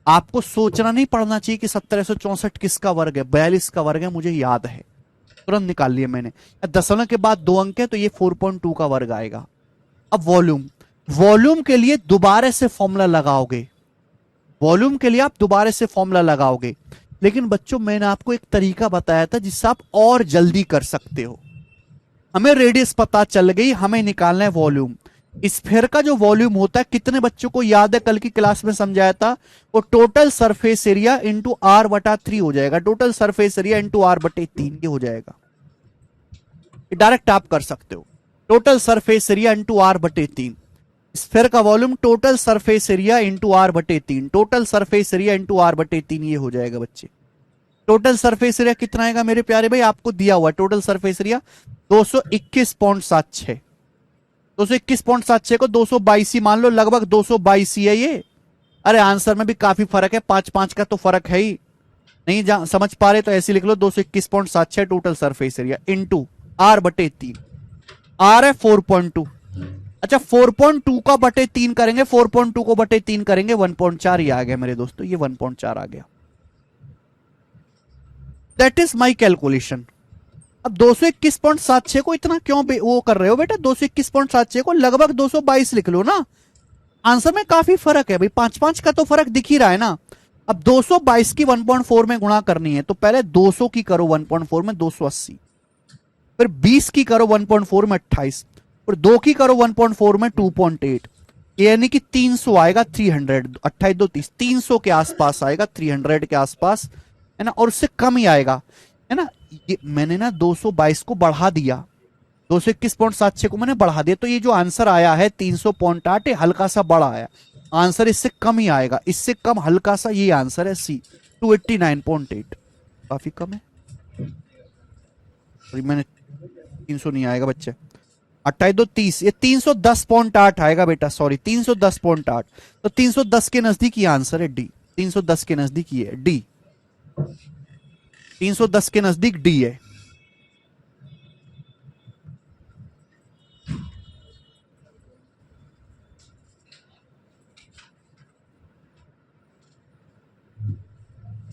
आपको सोचना नहीं पड़ना चाहिए कि 1764 किसका वर्ग है, 42 का वर्ग है, मुझे याद है, तुरंत निकाल लिया मैंने। दशमलव के बाद 2 अंक है तो ये 4.2 का वर्ग आएगा। अब वॉल्यूम, वॉल्यूम के लिए दोबारा से फॉर्मूला लगाओगे, वॉल्यूम के लिए आप दोबारा से फॉर्मूला लगाओगे। लेकिन बच्चों मैंने आपको एक तरीका बताया था जिससे आप और जल्दी कर सकते हो। हमें रेडियस पता चल गई, हमें निकालना है वॉल्यूम। स्फीयर का जो वॉल्यूम होता है, कितने बच्चों को याद है, कल की क्लास में समझाया था, वो total surface area into r बटा 3 हो जाएगा। Total surface area into r बटे 3 ये हो जाएगा। डायरेक्ट आप कर सकते हो, total surface area into r बटे 3। स्फीयर का volume total surface area into r बटे 3, total surface area into r बटे 3 ये हो जाएगा बच्चे। टोटल सरफेस एरिया कितना आएगा मेरे प्यारे भाई, आपको दिया हुआ टोटल सरफेस एरिया 221.76। 221.76 को 222 मान लो, लगभग 222 है ये। अरे आंसर में भी काफी फर्क है, 5-5 का तो फर्क है ही। नहीं समझ पा रहे तो ऐसे लिख लो, 221.76 total surface area into r बटे 3। आर है 4.2। अच्छा 4.2 का बटे 3 करेंगे, 4.2 को बटे 3 करेंगे 1.4 ये आ गया मेरे दोस्तों, ये 1.4 आ गया। That is my calculation. अब 221.76 को इतना क्यों वो कर रहे हो बेटा, 221.76 को लगभग 222 लिख लो ना। आंसर में काफी फर्क है भाई, 5-5 का तो फर्क दिख ही रहा है ना। अब 222 की 1.4 में गुणा करनी है तो पहले 200 की करो 1.4 में 280, फिर 20 की करो 1.4 में 28, और 2 की करो 1.4 में 2.8, यानी कि 300 आएगा, 300, 28 2 30, 300 के आसपास आएगा, 300 के आसपास है ना, और उससे कम ही आएगा है ना। ये मैंने ना 222 को बढ़ा दिया, 221.76 को मैंने बढ़ा दिया, तो ये जो आंसर आया है 300.8 हल्का सा बड़ा आया, आंसर इससे कम ही आएगा, इससे कम हल्का सा ये आंसर है सी 289.8, काफी कम है। मैंने 300 नहीं आएगा बच्चे, 28 2 30, ये 310.8 आएगा बेटा, सॉरी 310.8, तो 310 के नजदीक ये आंसर है डी, 310 के नजदीक ये है डी, 310 के नजदीक डी है।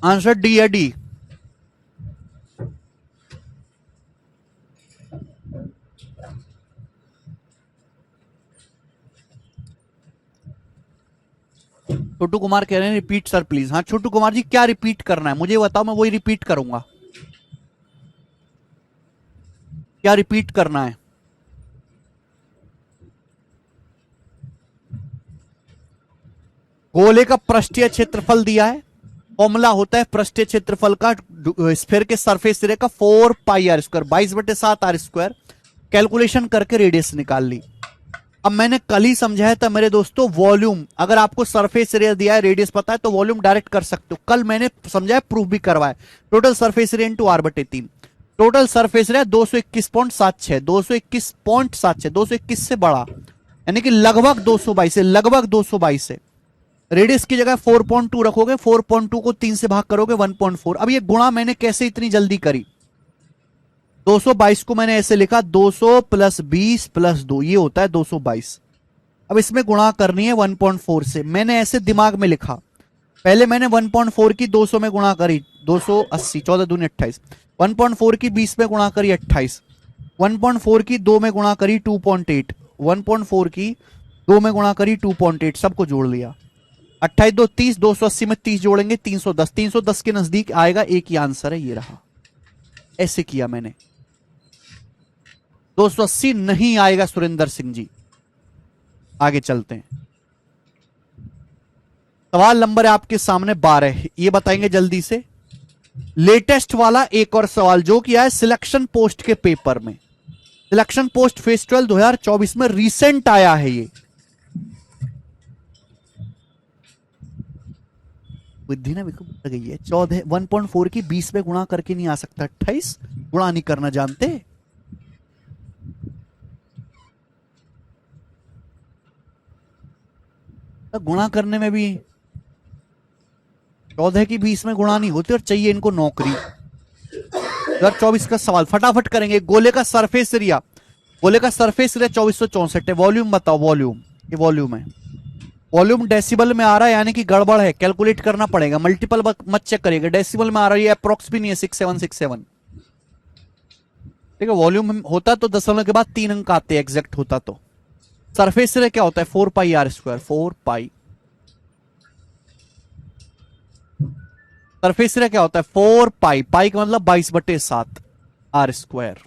आंसर डी है, डी। छोटू कुमार कह रहे हैं रिपीट सर प्लीज। हाँ छोटू कुमार जी, क्या रिपीट करना है मुझे बताओ, मैं वही रिपीट करूंगा। क्या रिपीट करना है? गोले का पृष्ठीय क्षेत्रफल दिया है, फॉर्मूला होता है पृष्ठीय क्षेत्रफल का स्फीयर के सरफेस एरिया का 4 pi r square, 22/7 r square. Calculation करके रेडियस निकाल ली। अब मैंने कल ही समझाया था मेरे दोस्तों, वॉल्यूम अगर आपको सरफेस एरिया दिया है, रेडियस पता है, तो वॉल्यूम डायरेक्ट कर सकते हो। कल मैंने समझाया, प्रूफ भी करवाया। Total surface area into r बटे 3, टोटल सरफेस एरिया 221.76, 221.76, 221 से बड़ा, यानी कि लगभग 222 है, लगभग 222 है। रेडियस की जगह 4.2 रखोगे, 4.2 को 3 से भाग करोगे 1.4। अब ये गुणा मैंने कैसे इतनी जल्दी करी, 222 को मैंने ऐसे लिखा, 200 प्लस 20 प्लस 2 ये होता है 222। अब इसमें गुणा करनी है 1.4 से, मैंने ऐसे दिमाग में लिखा। पहले मैंने 1.4 की 200 में गुणा करी 280, 14 दूनी 28, 1.4 की 20 में गुणा करी 28, 1.4 की 2 में गुणा करी 2.8, 1.4 की 2 में गुणा करी 2.8, सबको जोड़ लिया, 28 2 30, 280 में 30 जोड़ेंगे 310, 310 के नजदीक आएगा, एक ही आंसर है, ये रहा। ऐसे किया मैंने। 280 नहीं आएगा सुरेंद्र सिंह जी। आगे चलते हैं, सवाल नंबर है आपके सामने 12, ये बताएंगे जल्दी से। लेटेस्ट वाला एक और सवाल जो किया है सिलेक्शन पोस्ट के पेपर में, सिलेक्शन पोस्ट फेस 12 2024 में रिसेंट आया है ये। बुद्धि ना बिल्कुल बढ़ गई है। 14 1.4 की 20 में गुणा करके नहीं आ सकता, 28 गुणा नहीं करना जानते। तो गुणा करने में भी 14 की 20 में गुणा नहीं होती और चाहिए इनको नौकरी। 2024 का सवाल फटाफट करेंगे। गोले का सरफेस एरिया, गोले का सरफेस एरिया 2464 है। वॉल्यूम बताओ, वॉल्यूम, ये वॉल्यूम है। वॉल्यूम डेसिबल में आ रहा है यानी कि गड़बड़ है, कैलकुलेट करना पड़ेगा, मल्टीपल मत चेक करिएगा। डेसिबल में आ रहा है, अप्रोक्स भी नहीं है, 6767। ठीक है, वॉल्यूम होता तो दशमलव के बाद 3 अंक आते, एग्जैक्ट होता तो। सरफेस एरिया क्या होता है? 4 pi r square, 4 pi. Surface area क्या होता है? 4 पाई, पाई का मतलब 22/7 आर स्क्वायर,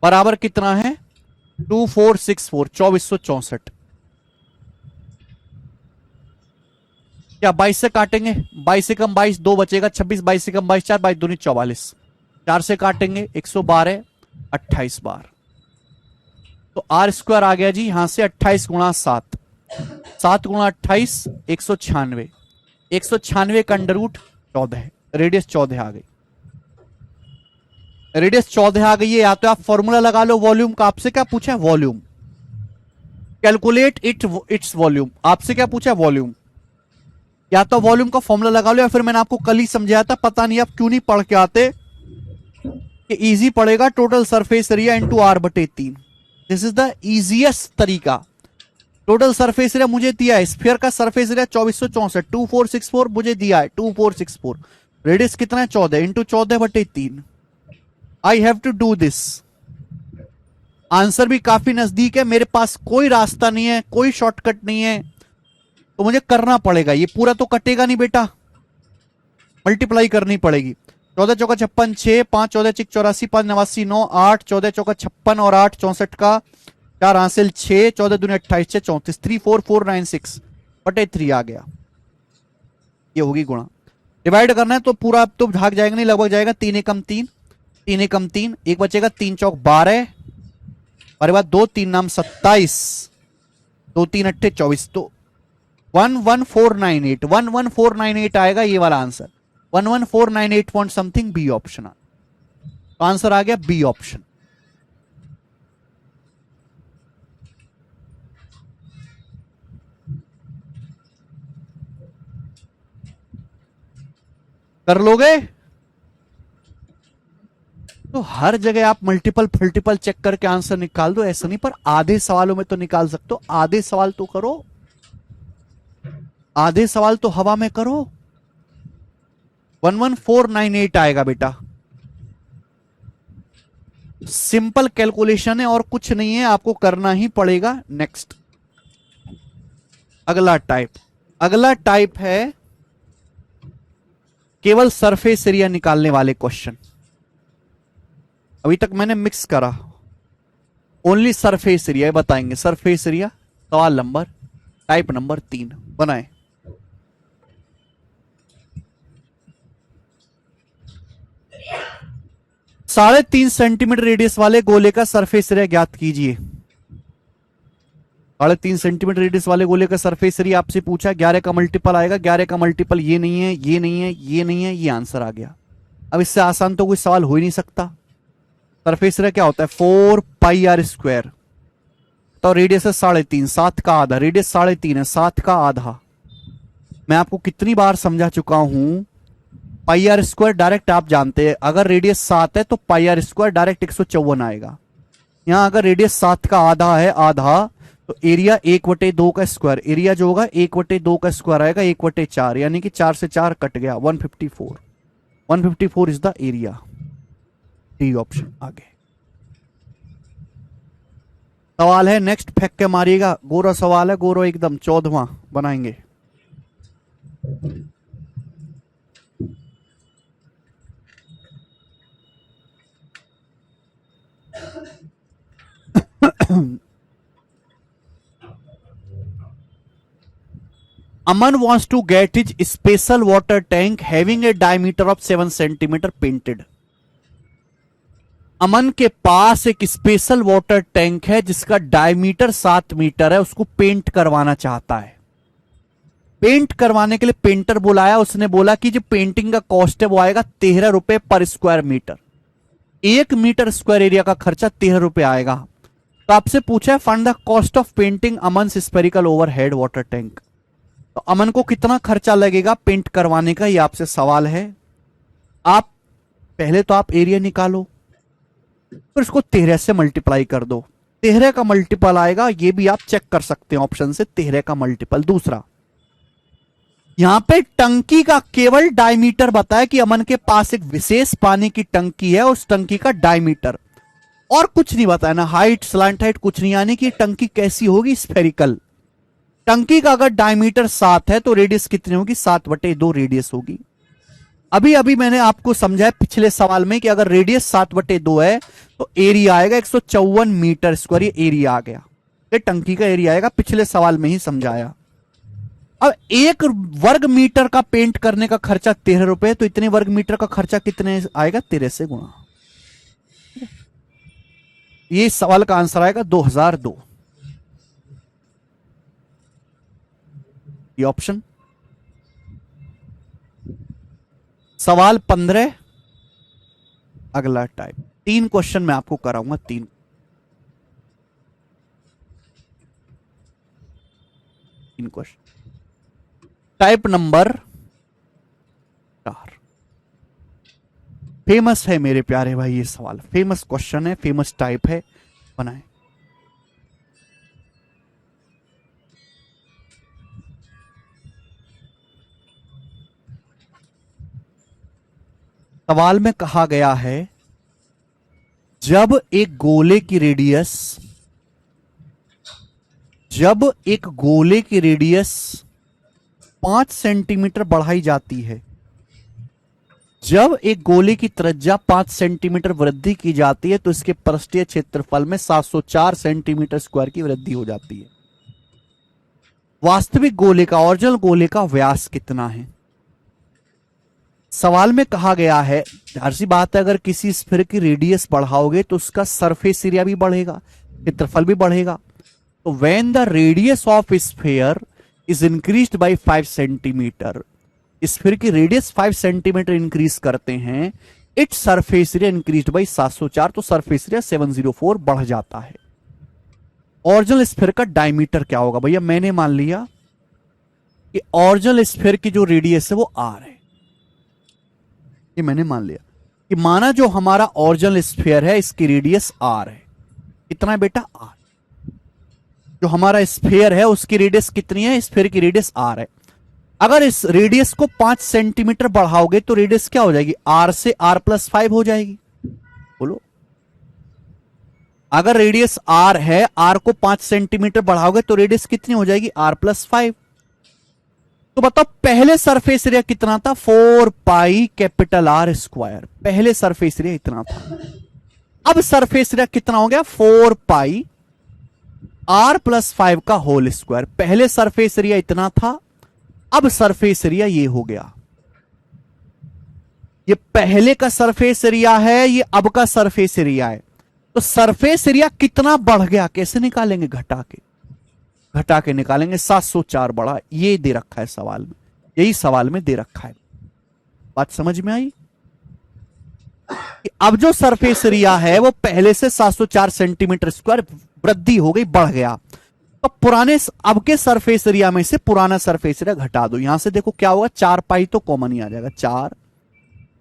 बराबर कितना है? 2464, 2464। क्या 22 से काटेंगे? 22 से कम 22, 2 बचेगा 26, 22 से कम 22, 4, 22 दूनी 44। 4 से काटेंगे 112, 28 बार। तो आर स्क्वायर आ गया जी यहां से 28 गुणा 7, 7 गुणा 28, 196। 196 का अंडर रूट 14, रेडियस 14 आ गई। रेडियस 14 आ गई है। या तो आप फॉर्मूला लगा लो वॉल्यूम का। आपसे क्या पूछा है? वॉल्यूम। Calculate its volume. आपसे क्या पूछा है? वॉल्यूम। या तो वॉल्यूम का फॉर्मूला लगा लो, या फिर मैंने आपको कल ही समझाया था, पता नहीं आप क्यों नहीं पढ़ के आते, कि इजी पड़ेगा total surface area into r/3। This is the easiest तरीका। टोटल सरफेस एरिया मुझे दिया है, स्फीयर का सरफेस एरिया 2464, 2464 मुझे दिया है, 2464। रेडियस कितना है? 14 into 14/3। I have to do this. Answer भी काफी नजदीक है, मेरे पास कोई रास्ता नहीं है, कोई शॉर्टकट नहीं है, तो मुझे करना पड़ेगा। ये पूरा तो कटेगा नहीं बेटा, मल्टीप्लाई करनी पड़ेगी। 14 चौका 56, 6, 5 14 चिक 84, 5 89, 9 8, 14 चौका 56 और 8 64 का 4 हासिल 6, 14 दूनी 28, 6 34, 34496/3 आ गया। ये होगी गुणा। डिवाइड करना है तो पूरा अब तो भाग जाएगा नहीं, लगभग जाएगा। 3 एकम 3, 3 एकम 3, एक बचेगा 3 चौक 12, और बाद 2 3 नाम 27, 2 3 अट्ठे 24, तो 11498, 11498 आएगा ये वाला answer. 11498 point something, B option. तो आंसर आ गया बी ऑप्शन। कर लोगे? तो हर जगह आप मल्टीपल चेक करके आंसर निकाल दो, ऐसा नहीं, पर आधे सवालों में तो निकाल सकते हो। आधे सवाल तो करो, आधे सवाल तो हवा में करो। 11498 आएगा बेटा। सिंपल कैलकुलेशन है और कुछ नहीं है, आपको करना ही पड़ेगा। नेक्स्ट, अगला टाइप, अगला टाइप है केवल सरफेस एरिया निकालने वाले क्वेश्चन। अभी तक मैंने मिक्स करा, ओनली सरफेस एरिया बताएंगे। सरफेस एरिया सवाल नंबर, टाइप नंबर 3 बनाए। साढ़े 3 सेंटीमीटर रेडियस वाले गोले का सरफेस एरिया ज्ञात कीजिए। 3.5 सेंटीमीटर रेडियस वाले गोले का सरफेस एरिया आपसे पूछा। 11 का मल्टीपल आएगा, 11 का मल्टीपल ये नहीं है, ये नहीं है, ये नहीं है, ये आंसर आ गया। अब इससे आसान तो कोई सवाल हो ही नहीं सकता। सरफेस एरिया क्या होता है? 4 पाई आर स्क्वायर। तो रेडियस है 3.5, 7 का आधा। रेडियस 3.5 है, 7 का आधा। मैं आपको कितनी बार समझा चुका हूं, पाई आर स्क्वायर डायरेक्ट आप जानते हैं, अगर रेडियस 7 है तो पाई आर स्क्वायर डायरेक्ट 154 आएगा। यहां अगर रेडियस 7 का आधा है, आधा, तो एरिया 1/2 का स्क्वायर, एरिया जो होगा 1/2 का स्क्वायर आएगा, 1/4, यानी कि 4 से 4 कट गया, 154। 154 is the area. D option आगे। सवाल है नेक्स्ट, फेंक के मारिएगा। गोरा सवाल है, गोरो एकदम 14वां बनाएंगे। Aman wants to get his special water tank having a diameter of 7 centimeter painted. अमन के पास एक स्पेशल वाटर टैंक है जिसका डायमीटर 7 मीटर है, उसको पेंट करवाना चाहता है। पेंट करवाने के लिए पेंटर बुलाया, उसने बोला कि जो पेंटिंग का कॉस्ट है वो आएगा 13 रुपए पर square metre. 1 metre square area का खर्चा 13 रुपए आएगा। तो आपसे पूछा है find the cost of painting अमन स्फेरिकल ओवरहेड वाटर टैंक। तो अमन को कितना खर्चा लगेगा पेंट करवाने का, ये आपसे सवाल है। आप पहले तो आप एरिया निकालो, फिर उसको 13 से मल्टीप्लाई कर दो। 13 का मल्टीपल आएगा, ये भी आप चेक कर सकते हैं ऑप्शन से, 13 का मल्टीपल। दूसरा, यहां पे टंकी का केवल डायमीटर बताया कि अमन के पास एक विशेष पानी की टंकी है, उस टंकी का डायमीटर, और कुछ नहीं बताया, ना हाइट स्लैंट हाइट कुछ नहीं, यानी कि टंकी कैसी होगी, स्फेरिकल। टंकी का अगर डायमीटर 7 है तो रेडियस कितनी होगी, 7/2 रेडियस होगी। अभी अभी मैंने आपको समझाया पिछले सवाल में कि अगर रेडियस 7/2 है तो एरिया आएगा 154 मीटर स्क्वायर, ये एरिया आ गया, ये टंकी का एरिया आएगा, पिछले सवाल में ही समझाया। अब 1 वर्ग मीटर का पेंट करने का खर्चा 13 रुपए, तो इतने वर्ग मीटर का खर्चा कितने आएगा, 13 से गुणा। ये सवाल का आंसर आएगा 2002, ये ऑप्शन। सवाल 15 अगला टाइप। 3 क्वेश्चन मैं आपको कराऊंगा, 3 क्वेश्चन। टाइप नंबर 4 फेमस है मेरे प्यारे भाई, ये सवाल फेमस क्वेश्चन है, फेमस टाइप है, बनाए। सवाल में कहा गया है जब एक गोले की रेडियस 5 सेंटीमीटर बढ़ाई जाती है, जब एक गोले की त्रिज्या 5 सेंटीमीटर वृद्धि की जाती है तो इसके पृष्ठीय क्षेत्रफल में 704 सेंटीमीटर स्क्वायर की वृद्धि हो जाती है। वास्तविक गोले का, ओरिजिनल गोले का व्यास कितना है। सवाल में कहा गया है, जाहिर सी बात है, अगर किसी स्फीयर की रेडियस बढ़ाओगे तो उसका सरफेस एरिया भी बढ़ेगा, क्षेत्रफल भी बढ़ेगा। तो when the radius of sphere is increased by 5 centimetre, sphere की रेडियस 5 सेंटीमीटर इंक्रीज करते हैं, it surface area increased by 704, तो सरफेस एरिया 704 बढ़ जाता है। ओरिजिनल स्फीयर का डायमीटर क्या होगा भैया, मैंने मान लिया कि ओरिजिनल स्फीयर की जो रेडियस है वो आर है, ये मैंने मान लिया कि माना जो हमारा ओरिजिनल स्फीयर है इसकी रेडियस आर है। कितना है बेटा, आर। जो हमारा स्फीयर है उसकी रेडियस कितनी है, स्फीयर की रेडियस आर है। अगर इस रेडियस को 5 सेंटीमीटर बढ़ाओगे तो रेडियस क्या हो जाएगी, आर से r+5 हो जाएगी। बोलो, अगर रेडियस आर है, आर को 5 सेंटीमीटर बढ़ाओगे तो रेडियस कितनी हो जाएगी, r+5। तो बताओ पहले सरफेस एरिया कितना था, 4 पाई कैपिटल आर स्क्वायर, पहले सरफेस एरिया इतना था। अब सरफेस एरिया कितना हो गया, 4 पाई r+5 का होल स्क्वायर। पहले सरफेस एरिया इतना था, अब सरफेस एरिया ये हो गया। ये पहले का सरफेस एरिया है, ये अब का सरफेस एरिया है। तो सरफेस एरिया कितना बढ़ गया, कैसे निकालेंगे, घटा के निकालेंगे। 704 बढ़ा, ये दे रखा है सवाल में, यही सवाल में दे रखा है। बात समझ में आई कि अब जो सरफेस एरिया है वो पहले से 704 सेंटीमीटर स्क्वायर वृद्धि हो गई, बढ़ गया। तो पुराने अब के सरफेस एरिया में से पुराना सरफेस एरिया घटा दो। यहां से देखो क्या होगा, 4 पाई तो कॉमन ही आ जाएगा, 4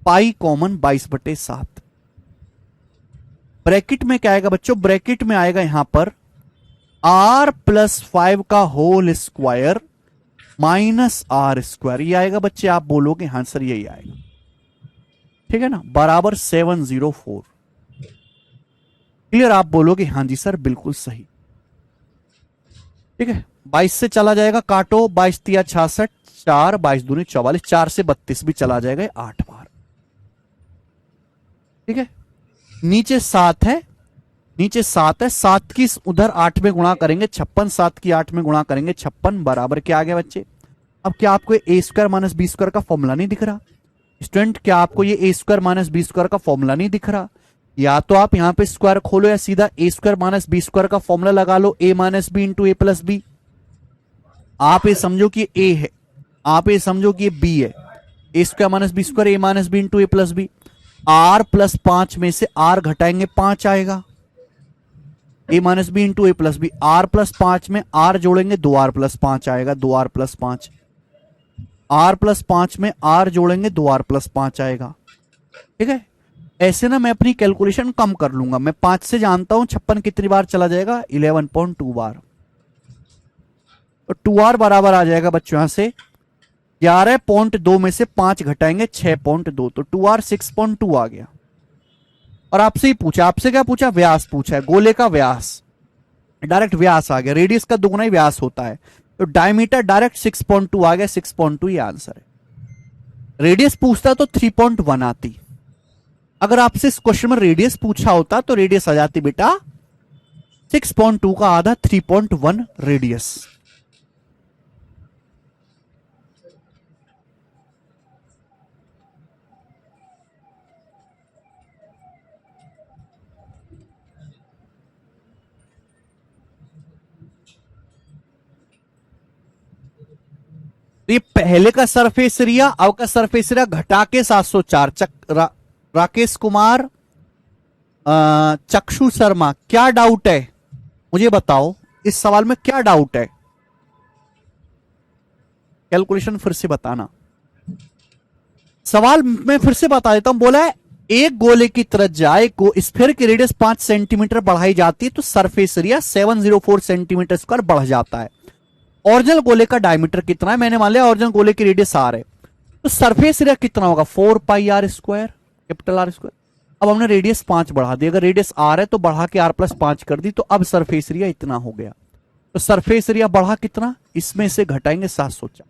पाई कॉमन 22/7। ब्रैकेट में क्या आएगा बच्चों, ब्रैकेट में आएगा यहां पर r+5 का whole square minus r square, ये आएगा बच्चे। आप बोलोगे हाँ सर यही आएगा, ठीक है ना, बराबर 704। क्लियर, आप बोलोगे हाँ जी सर बिल्कुल सही, ठीक है। 22 से चला जाएगा, काटो, 22 तिया 66, 4 22 दूनी 44, 4 से 32 भी चला जाएगा 8 बार, ठीक है। नीचे 7 है, नीचे 7 है, 7 की उधर 8 में गुणा करेंगे 56, 7 की 8 में गुणा करेंगे 56, बराबर क्या आ गया बच्चे। अब क्या आपको a² - b² का फॉर्मूला नहीं दिख रहा स्टूडेंट, क्या आपको ये a² - b² का फॉर्मूला नहीं दिख रहा। या तो आप यहां पे स्क्वायर खोलो या सीधा a² - b² का फॉर्मूला लगा लो, a - b × a+b। आप ये समझो कि a है, आप ये समझो कि ये b है, a² - b², a - b × a+b। r + 5 में से r घटाएंगे 5 आएगा, a minus b into a plus b, r plus 5 में आर जोड़ेंगे 2r प्लस 5 आएगा, 2r प्लस 5, आर प्लस 5 में आर जोड़ेंगे 2r प्लस 5 आएगा। ठीक है, ऐसे ना मैं अपनी कैलकुलेशन कम कर लूंगा। मैं 5 से जानता हूं 56 कितनी बार चला जाएगा, 11.2 बार। तो 2r बराबर आ जाएगा बच्चों यहां से 11.2 में से 5 घटाएंगे 6.2, तो 2r 6.2 आ गया। और आपसे ही पूछा, आपसे क्या पूछा, व्यास पूछा है, गोले का व्यास, डायरेक्ट व्यास आ गया। रेडियस का दुगना ही व्यास होता है, तो डायमीटर डायरेक्ट 6.2 आ गया, 6.2 ये आंसर है। रेडियस पूछता तो 3.1 आती। अगर आपसे इस क्वेश्चन में रेडियस पूछा होता तो रेडियस आ जाती बेटा 6.2 का आधा, 3.1 रेडियस। ये पहले का सरफेस एरिया, अब का सरफेस एरिया घटा के 704। राकेश कुमार, चक्षु शर्मा, क्या डाउट है मुझे बताओ, इस सवाल में क्या डाउट है? कैलकुलेशन फिर से बताना। सवाल मैं फिर से बता देता हूं। बोला है एक गोले की त्रिज्या, एक स्फीयर की रेडियस 5 सेंटीमीटर बढ़ाई जाती है तो सरफेस एरिया 704 सेंटीमीटर स्क्वायर बढ़ जाता है। ओरिजिनल गोले का डायमीटर कितना है? मैंने मान लिया ओरिजिनल गोले की रेडियस आर है, तो सरफेस एरिया कितना होगा? 4 pi r square, capital r square. अब हमने रेडियस 5 बढ़ा दी, अगर रेडियस आर है तो बढ़ा के आर प्लस 5 कर दी, तो अब सरफेस एरिया इतना हो गया। तो सरफेस एरिया बढ़ा कितना, इसमें से घटाएंगे 704।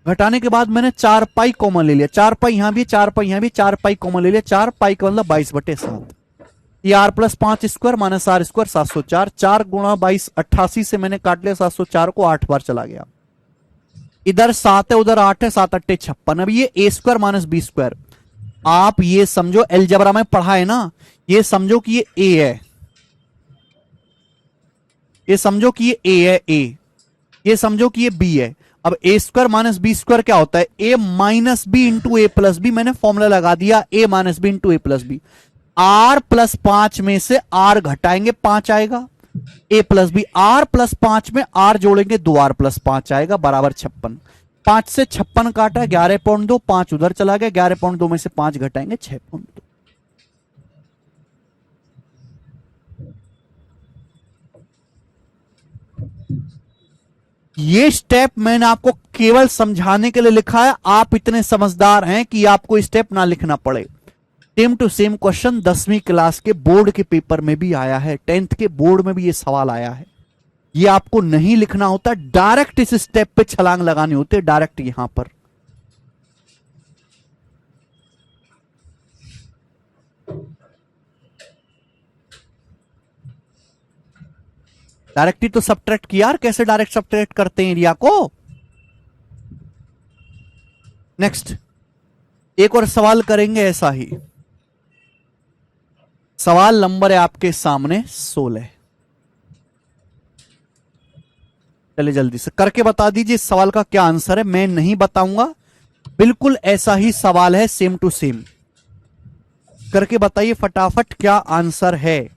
घटाने के बाद मैंने 4 पाई कॉमन ले लिया, 4 पाई यहां भी, 4 पाई यहां भी, 4 पाई कॉमन ले लिया। 4 पाई का मतलब 22/7। ये r plus 5 square minus r square 704, 4 गुणा 22 88 से मैंने काट लिया 704 को, 8 बार चला गया। इधर 7 है उधर 8 है, 7 8 56। अब ये ए स्क्वायर माइनस बी स्क्वायर, आप ये समझो अलजेब्रा में पढ़ा है ना, ये समझो कि ये ए है, ये समझो कि ये ए है, ए, ये समझो कि ये बी है। अब a square minus b square क्या होता है? A minus b into a plus b. मैंने फॉर्मूला लगा दिया a minus b into a plus b. R plus 5 में से आर घटाएंगे 5 आएगा, a plus b. R plus 5 में आर जोड़ेंगे 2r प्लस 5 आएगा, बराबर 56। 5 से 56 काटा 11.2, 5 उधर चला गया, 11.2 में से 5 घटाएंगे 6.2। ये स्टेप मैंने आपको केवल समझाने के लिए लिखा है। आप इतने समझदार हैं कि आपको स्टेप ना लिखना पड़े। सेम टू सेम क्वेश्चन 10वीं क्लास के बोर्ड के पेपर में भी आया है, 10th के बोर्ड में भी ये सवाल आया है। ये आपको नहीं लिखना होता, डायरेक्ट इस स्टेप पे छलांग लगानी होती है, डायरेक्ट यहां पर। डायरेक्ट ही तो सब्ट्रैक्ट किया यार, कैसे डायरेक्ट सब्ट्रैक्ट करते हैं एरिया को। नेक्स्ट एक और सवाल करेंगे ऐसा ही। सवाल नंबर है आपके सामने 16। चलिए जल्दी से करके बता दीजिए इस सवाल का क्या आंसर है। मैं नहीं बताऊंगा, बिल्कुल ऐसा ही सवाल है, सेम टू सेम। करके बताइए फटाफट क्या आंसर है।